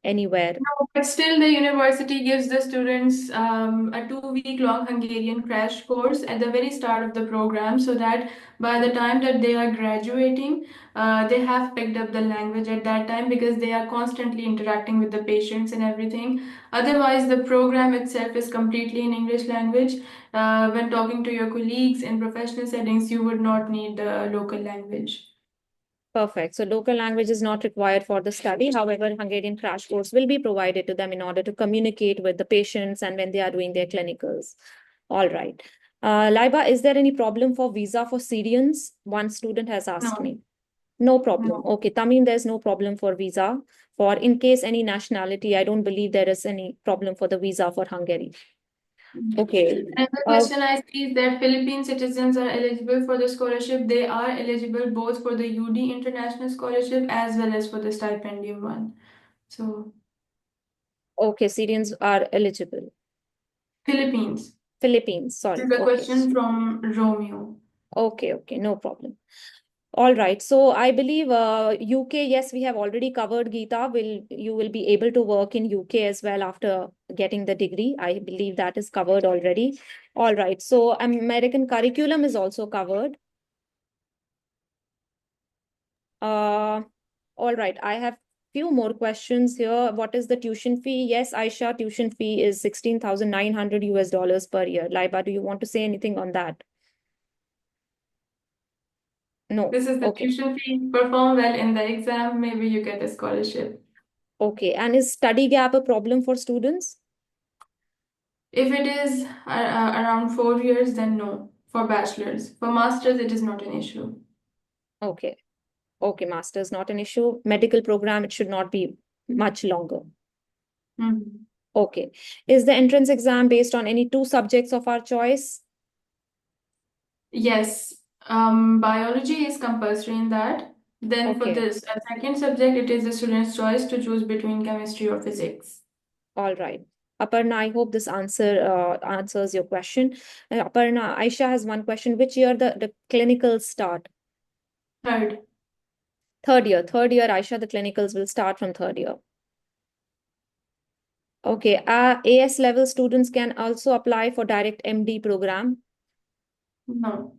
Speaker 1: anywhere?
Speaker 2: No, but still, the university gives the students a 2 week long Hungarian crash course at the very start of the program so that by the time that they are graduating, they have picked up the language at that time because they are constantly interacting with the patients and everything. Otherwise, the program itself is completely in English language. When talking to your colleagues in professional settings, you would not need the local language.
Speaker 1: Perfect. So local language is not required for the study. However, Hungarian crash course will be provided to them in order to communicate with the patients and when they are doing their clinicals. All right. Laiba, is there any problem for visa for Syrians? One student has asked
Speaker 2: No,
Speaker 1: me. No problem.
Speaker 2: no.
Speaker 1: Okay, Tamim, there's no problem for visa. For in case any nationality, I don't believe there is any problem for the visa for Hungary. Okay.
Speaker 2: Another
Speaker 1: Uh,
Speaker 2: question I see is that Philippine citizens are eligible for the scholarship. They are eligible both for the UD International Scholarship as well as for the stipendium one. So,
Speaker 1: okay, Syrians are eligible.
Speaker 2: Philippines.
Speaker 1: Philippines,
Speaker 2: This
Speaker 1: sorry.
Speaker 2: is a
Speaker 1: Okay.
Speaker 2: question from Romeo.
Speaker 1: Okay, okay, no problem. All right. So I believe UK, yes, we have already covered Geeta. You will be able to work in UK as well after getting the degree. I believe that is covered already. All right. So American curriculum is also covered. Uh, all right. I have few more questions here. What is the tuition fee? Yes, Aisha, tuition fee is 16,900 US dollars per year. Laiba, do you want to say anything on that? No.
Speaker 2: This is the
Speaker 1: Okay.
Speaker 2: tuition fee. Perform well in the exam, maybe you get a scholarship.
Speaker 1: Okay. And is study gap a problem for students?
Speaker 2: If it is around 4 years, then no. For bachelor's. For master's, it is not an issue.
Speaker 1: Okay. Okay, master's not an issue. Medical program, it should not be much longer.
Speaker 2: Mhm.
Speaker 1: Okay. Is the entrance exam based on any two subjects of our choice?
Speaker 2: Yes, biology is compulsory in that. Then for
Speaker 1: Okay.
Speaker 2: this second subject, it is the student's choice to choose between chemistry or physics.
Speaker 1: All right. Aparna, I hope this answers your question. Aparna, Aisha has one question. Which year the clinicals start?
Speaker 2: Third,
Speaker 1: Third year. Third year, Aisha, the clinicals will start from third year. Okay. AS level students can also apply for direct MD program.
Speaker 2: no.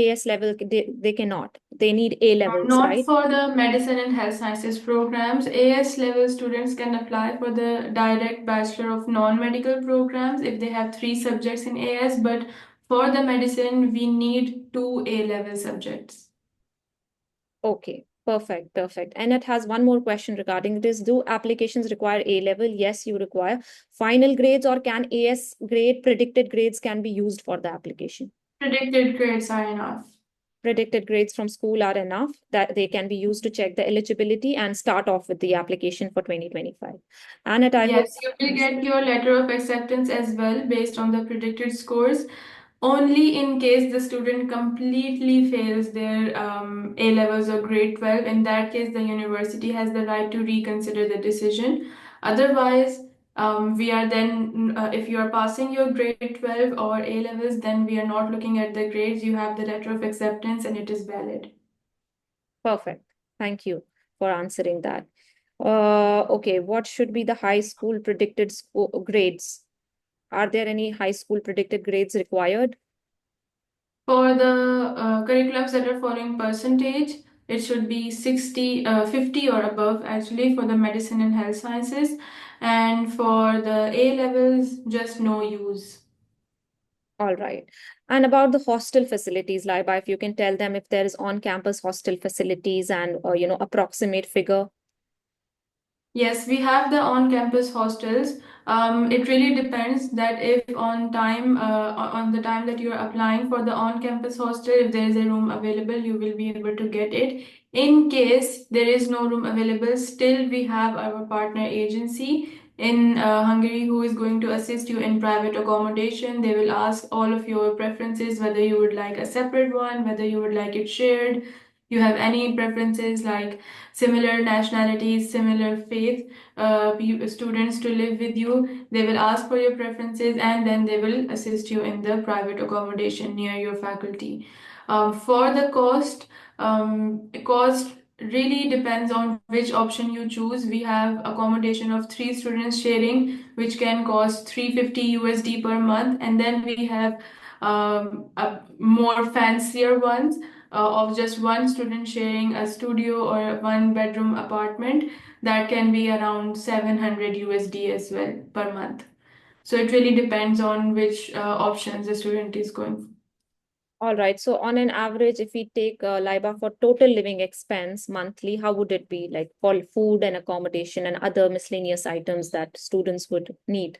Speaker 1: AS level, they cannot. They need A levels,
Speaker 2: Not
Speaker 1: right?
Speaker 2: for the medicine and health sciences programs. AS level students can apply for the direct Bachelor of Non-Medical programs if they have three subjects in AS, but for the medicine, we need two A level subjects.
Speaker 1: Okay, perfect, perfect. And it has one more question regarding this. Do applications require A level? Yes, you require final grades, or can AS grade, predicted grades can be used for the application?
Speaker 2: Predicted grades are enough.
Speaker 1: Predicted grades from school are enough that they can be used to check the eligibility and start off with the application for 2025. And I hope.
Speaker 2: Yes, you will get your letter of acceptance as well based on the predicted scores. Only in case the student completely fails their A levels or grade 12, in that case, the university has the right to reconsider the decision. Otherwise, we are then, if you are passing your grade 12 or A levels, then we are not looking at the grades. You have the letter of acceptance and it is valid.
Speaker 1: Perfect. Thank you for answering that. Okay, what should be the high school predicted grades? Are there any high school predicted grades required?
Speaker 2: For the curriculums that are following percentage, it should be 60, 50 or above actually for the medicine and health sciences. And for the A levels, just no use.
Speaker 1: All right. And about the hostel facilities, Laiba, if you can tell them if there is on-campus hostel facilities and, approximate figure.
Speaker 2: Yes, we have the on-campus hostels. It really depends that if on time, on the time that you are applying for the on-campus hostel, if there is a room available, you will be able to get it. In case there is no room available, still we have our partner agency in Hungary who is going to assist you in private accommodation. They will ask all of your preferences, whether you would like a separate one, whether you would like it shared. You have any preferences like similar nationalities, similar faith, students to live with you. They will ask for your preferences and then they will assist you in the private accommodation near your faculty. For the cost really depends on which option you choose. We have accommodation of three students sharing, which can cost 350 USD per month, and then we have a more fancier ones of just one student sharing a studio or one bedroom apartment that can be around 700 USD as well per month. So it really depends on which options the student is going for.
Speaker 1: All right. So on an average, if we take Laiba for total living expense monthly, how would it be like for food and accommodation and other miscellaneous items that students would need?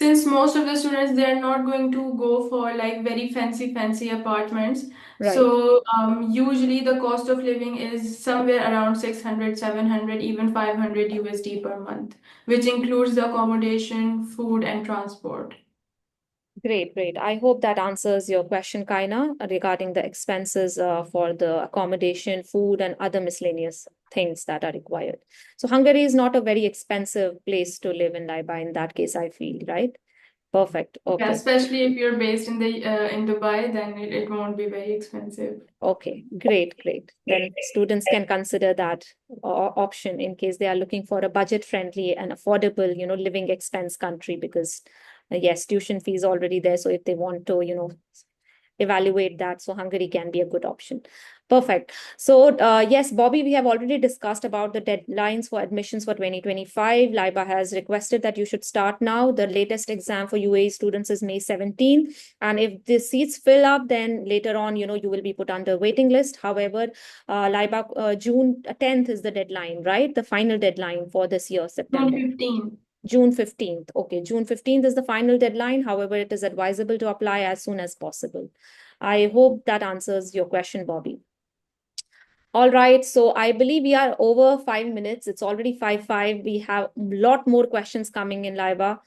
Speaker 2: Since most of the students they are not going to go for like very fancy apartments,
Speaker 1: Right.
Speaker 2: so usually the cost of living is somewhere around 600, 700, even 500 USD per month, which includes the accommodation, food, and transport.
Speaker 1: Great, great. I hope that answers your question, Kaina, regarding the expenses for the accommodation, food, and other miscellaneous things that are required. So Hungary is not a very expensive place to live in, Laiba, in that case, I feel, right? Perfect.
Speaker 2: Yeah,
Speaker 1: Okay.
Speaker 2: especially if you're based in the in Dubai, then it won't be very expensive.
Speaker 1: Okay, great, great. Then students can consider that option in case they are looking for a budget-friendly and affordable, living expense country because yes, tuition fee is already there. So if they want to, evaluate that. So Hungary can be a good option. Perfect. So yes, Bobby, we have already discussed about the deadlines for admissions for 2025. LIBA has requested that you should start now. The latest exam for UAE students is May 17th. And if the seats fill up, then later on, you will be put under waiting list. However, LIBA June 10th is the deadline, right? The final deadline for this year,
Speaker 2: June
Speaker 1: September.
Speaker 2: 15.
Speaker 1: June 15th. Okay, June 15th is the final deadline. However, it is advisable to apply as soon as possible. I hope that answers your question, Bobby. All right, so I believe we are over 5 minutes. It's already 5:05. We have a lot more questions coming in, Laiba.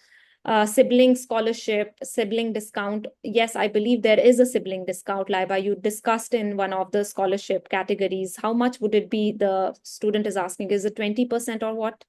Speaker 1: Sibling scholarship, sibling discount. Yes, I believe there is a sibling discount, Laiba. You discussed in one of the scholarship categories. How much would it be? The student is asking. Is it 20% or what?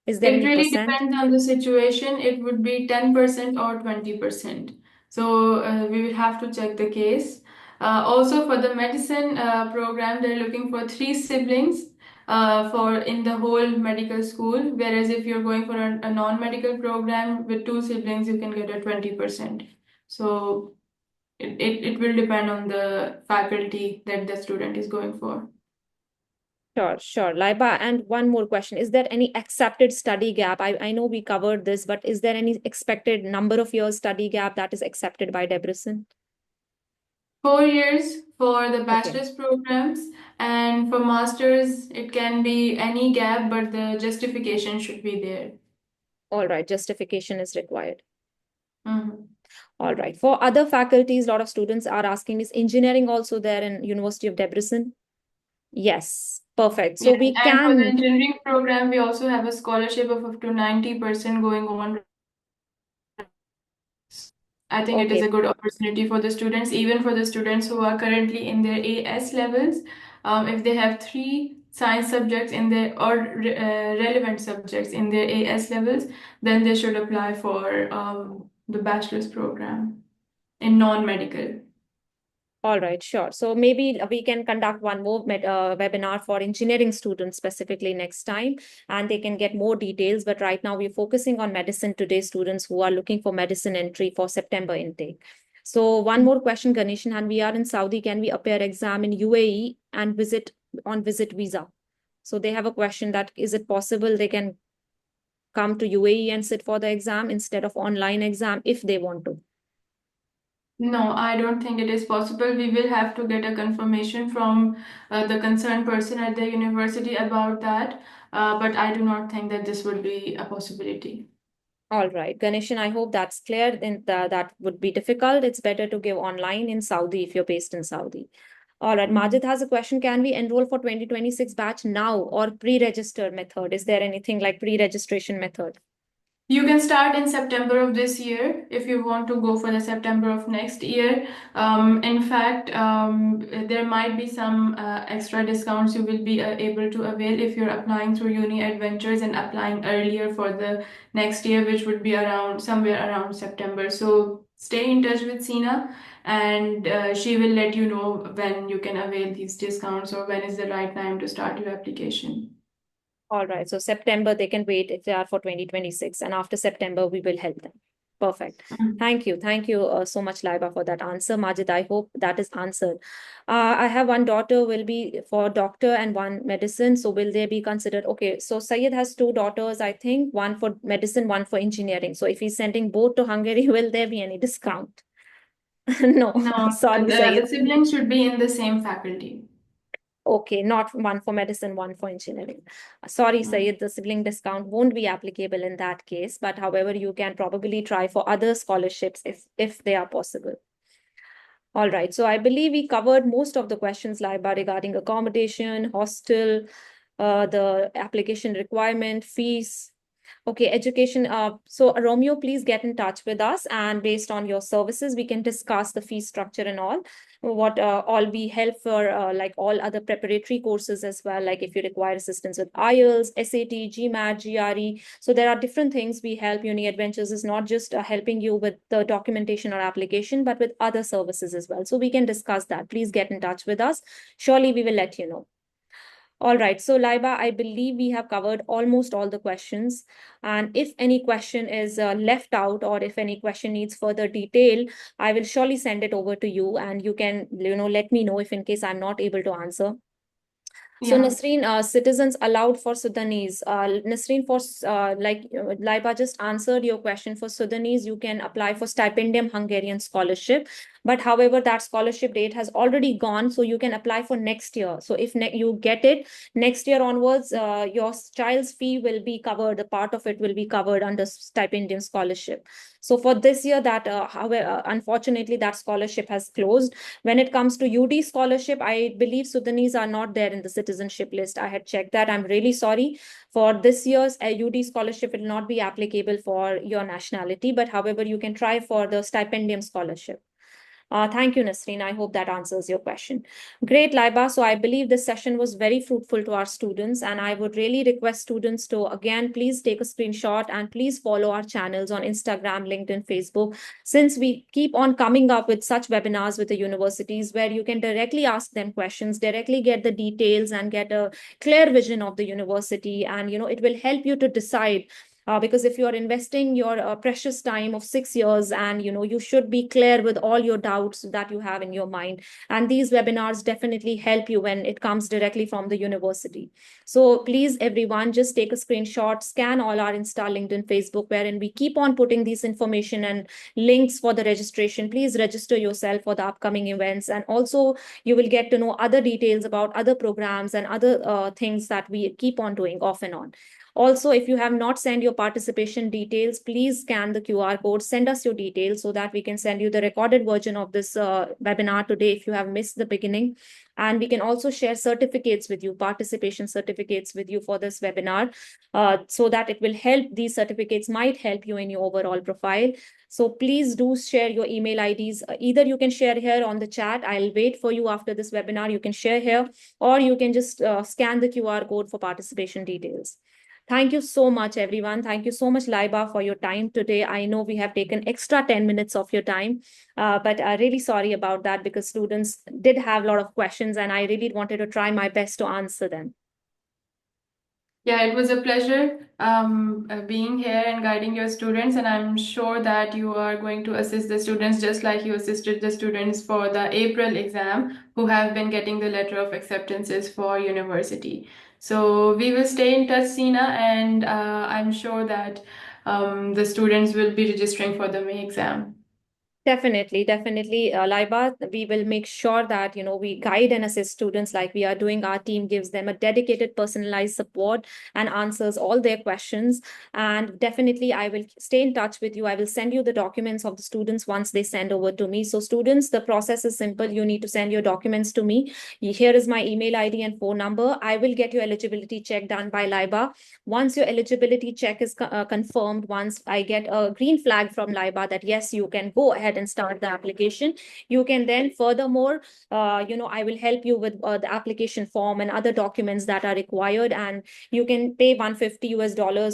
Speaker 1: Is there
Speaker 2: It
Speaker 1: any
Speaker 2: really
Speaker 1: percent?
Speaker 2: depends on the situation. It would be 10% or 20%. So we will have to check the case. Also, for the medicine program, they're looking for three siblings for in the whole medical school. Whereas if you're going for a non-medical program with two siblings, you can get a 20%. So it will depend on the faculty that the student is going for.
Speaker 1: Sure, sure. Laiba, and one more question. Is there any accepted study gap? I know we covered this, but is there any expected number of years study gap that is accepted by Debrecen?
Speaker 2: 4 years for the
Speaker 1: Okay.
Speaker 2: bachelor's programs, and for master's, it can be any gap, but the justification should be there.
Speaker 1: All right. Justification is required.
Speaker 2: Mhm.
Speaker 1: All right. For other faculties, a lot of students are asking, is engineering also there in University of Debrecen? Yes. Perfect. So
Speaker 2: Yes,
Speaker 1: we
Speaker 2: and for the
Speaker 1: can,
Speaker 2: engineering program, we also have a scholarship of up to 90% going on. I think it is a
Speaker 1: okay.
Speaker 2: good opportunity for the students, even for the students who are currently in their AS levels. If they have three science subjects in their or relevant subjects in their AS levels, then they should apply for the bachelor's program in non-medical.
Speaker 1: All right, sure. So maybe we can conduct one more webinar for engineering students specifically next time, and they can get more details. But right now, we're focusing on medicine today students who are looking for medicine entry for September intake. So one more question, Ganesh, and we are in Saudi. Can we appear exam in UAE and visit visa? So they have a question that is it possible they can come to UAE and sit for the exam instead of online exam if they want to?
Speaker 2: No, I don't think it is possible. We will have to get a confirmation from the concerned person at the university about that, but I do not think that this would be a possibility.
Speaker 1: All right, Ganeshan, I hope that's clear. Then that would be difficult. It's better to give online in Saudi if you're based in Saudi. All right,
Speaker 2: Mhm.
Speaker 1: Majid has a question. Can we enroll for 2026 batch now or pre-register method? Is there anything like pre-registration method?
Speaker 2: You can start in September of this year if you want to go for the September of next year. In fact, there might be some extra discounts you will be able to avail if you're applying through UniedVentures and applying earlier for the next year, which would be around somewhere around September. So stay in touch with Sina, and she will let you know when you can avail these discounts or when is the right time to start your application.
Speaker 1: All right, so September, they can wait if they are for 2026. And after September, we will help them. Perfect.
Speaker 2: Mhm.
Speaker 1: Thank you. Thank you so much, Laiba, for that answer. Majid, I hope that is answered. I have one daughter will be for doctor and one medicine. So will they be considered? Okay, so Sayed has two daughters, I think, one for medicine, one for engineering. So if he's sending both to Hungary, will there be any discount? No,
Speaker 2: No,
Speaker 1: sorry,
Speaker 2: the
Speaker 1: Sayed.
Speaker 2: siblings should be in the same faculty.
Speaker 1: Okay, not one for medicine, one for engineering. Sorry,
Speaker 2: Mm.
Speaker 1: Sayed, the sibling discount won't be applicable in that case, but however, you can probably try for other scholarships if they are possible. All right, so I believe we covered most of the questions, Laiba, regarding accommodation, hostel, the application requirement, fees. Okay, education. So Romeo, please get in touch with us, and based on your services, we can discuss the fee structure and all. What all we help for like all other preparatory courses as well. Like if you require assistance with IELTS, SAT, GMAT, GRE. So there are different things we help. UniedVentures is not just helping you with the documentation or application, but with other services as well. So we can discuss that. Please get in touch with us. Surely we will let you know. All right. So, Laiba, I believe we have covered almost all the questions. And if any question is left out, or if any question needs further detail, I will surely send it over to you, and you can, let me know if in case I'm not able to answer. So
Speaker 2: Yeah.
Speaker 1: Nasreen, citizens allowed for Sudanese. Nasreen, for Laiba just answered your question. For Sudanese, you can apply for stipendium Hungarian scholarship. But however, that scholarship date has already gone, so you can apply for next year. So if you get it next year onwards, your child's fee will be covered. The part of it will be covered under stipendium scholarship. So for this year, that however, unfortunately, that scholarship has closed. When it comes to UD scholarship, I believe Sudanese are not there in the citizenship list. I had checked that. I'm really sorry. For this year's UD scholarship, will not be applicable for your nationality, but however, you can try for the stipendium scholarship. Thank you, Nasreen. I hope that answers your question. Great, Laiba. So I believe this session was very fruitful to our students, and I would really request students to, again, please take a screenshot and please follow our channels on Instagram, LinkedIn, Facebook, since we keep on coming up with such webinars with the universities where you can directly ask them questions, directly get the details and get a clear vision of the university. And, it will help you to decide because if you are investing your precious time of 6 years, and you should be clear with all your doubts that you have in your mind, and these webinars definitely help you when it comes directly from the university. So please, everyone, just take a screenshot, scan all our Insta, LinkedIn, Facebook, wherein we keep on putting this information and links for the registration. Please register yourself for the upcoming events, and also you will get to know other details about other programs and other things that we keep on doing off and on. Also, if you have not sent your participation details, please scan the QR code, send us your details so that we can send you the recorded version of this webinar today if you have missed the beginning. And we can also share certificates with you, participation certificates with you for this webinar, so that it will help. These certificates might help you in your overall profile. So please do share your email IDs. Either you can share here on the chat. I'll wait for you after this webinar. You can share here, or you can just scan the QR code for participation details. Thank you so much, everyone. Thank you so much, Laiba, for your time today. I know we have taken extra 10 minutes of your time, but I'm really sorry about that because students did have a lot of questions and I really wanted to try my best to answer them.
Speaker 2: Yeah, it was a pleasure being here and guiding your students, and I'm sure that you are going to assist the students just like you assisted the students for the April exam who have been getting the letter of acceptances for university. So we will stay in touch, Sina, and I'm sure that the students will be registering for the May exam.
Speaker 1: Definitely, definitely, Laiba. We will make sure that we guide and assist students like we are doing. Our team gives them a dedicated, personalized support and answers all their questions. And definitely, I will stay in touch with you. I will send you the documents of the students once they send over to me. So, students, the process is simple. You need to send your documents to me. Here is my email ID and phone number. I will get your eligibility check done by Laiba. Once your eligibility check is confirmed, once I get a green flag from Laiba that yes, you can go ahead and start the application, you can then furthermore, I will help you with the application form and other documents that are required, and you can pay $150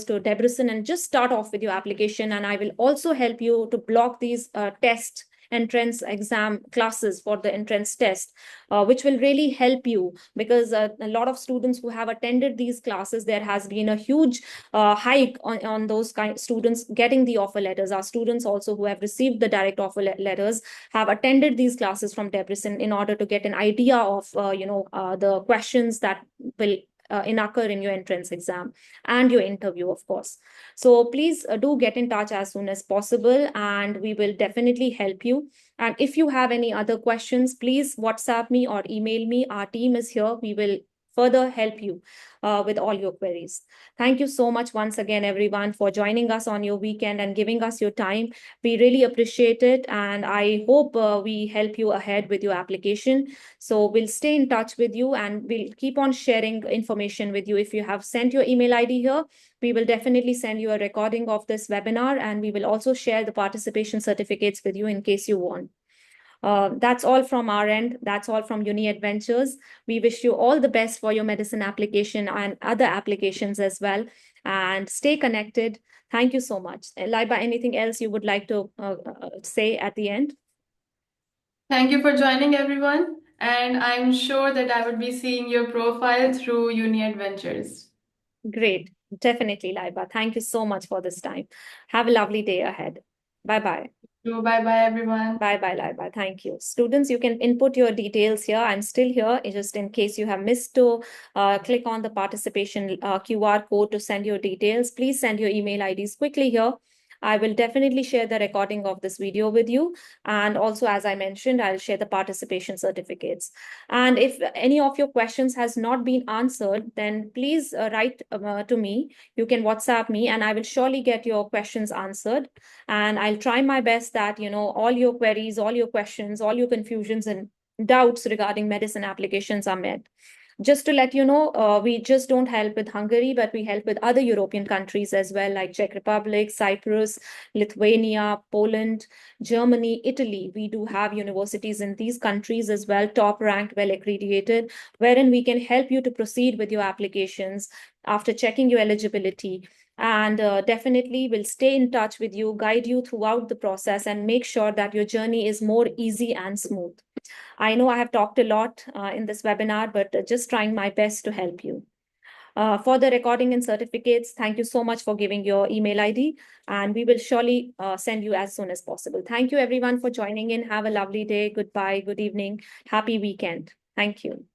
Speaker 1: to Debrecen and just start off with your application. And I will also help you to block these test entrance exam classes for the entrance test, which will really help you because a lot of students who have attended these classes, there has been a huge hike on those students getting the offer letters. Our students also who have received the direct offer letters have attended these classes from Debrecen in order to get an idea of the questions that will occur in your entrance exam and your interview, of course. So please do get in touch as soon as possible, and we will definitely help you. And if you have any other questions, please WhatsApp me or email me. Our team is here. We will further help you with all your queries. Thank you so much once again, everyone, for joining us on your weekend and giving us your time. We really appreciate it, and I hope we help you ahead with your application. So we'll stay in touch with you, and we'll keep on sharing information with you. If you have sent your email ID here, we will definitely send you a recording of this webinar, and we will also share the participation certificates with you in case you want. That's all from our end. That's all from UniedVentures. We wish you all the best for your medicine application and other applications as well. And stay connected. Thank you so much. Laiba, anything else you would like to say at the end?
Speaker 2: Thank you for joining, everyone. and I'm sure that I would be seeing your profile through UniedVentures.
Speaker 1: Great. Definitely, Laiba. Thank you so much for this time. Have a lovely day ahead. Bye bye.
Speaker 2: So bye bye, everyone.
Speaker 1: Bye bye, Laiba. Thank you. Students, you can input your details here. I'm still here, just in case you have missed to click on the participation QR code to send your details. Please send your email IDs quickly here. I will definitely share the recording of this video with you. And also, as I mentioned, I'll share the participation certificates. And if any of your questions has not been answered, then please write to me. You can WhatsApp me and I will surely get your questions answered. And I'll try my best that, all your queries, all your questions, all your confusions and doubts regarding medicine applications are met. Just to let you know, we just don't help with Hungary, but we help with other European countries as well, like Czech Republic, Cyprus, Lithuania, Poland, Germany, Italy. We do have universities in these countries as well, top ranked, well accredited, wherein we can help you to proceed with your applications after checking your eligibility. And definitely will stay in touch with you, guide you throughout the process, and make sure that your journey is more easy and smooth. I know I have talked a lot in this webinar, but just trying my best to help you. For the recording and certificates, thank you so much for giving your email ID, and we will surely send you as soon as possible. Thank you, everyone, for joining in. Have a lovely day. Goodbye. Good evening. Happy weekend. Thank you.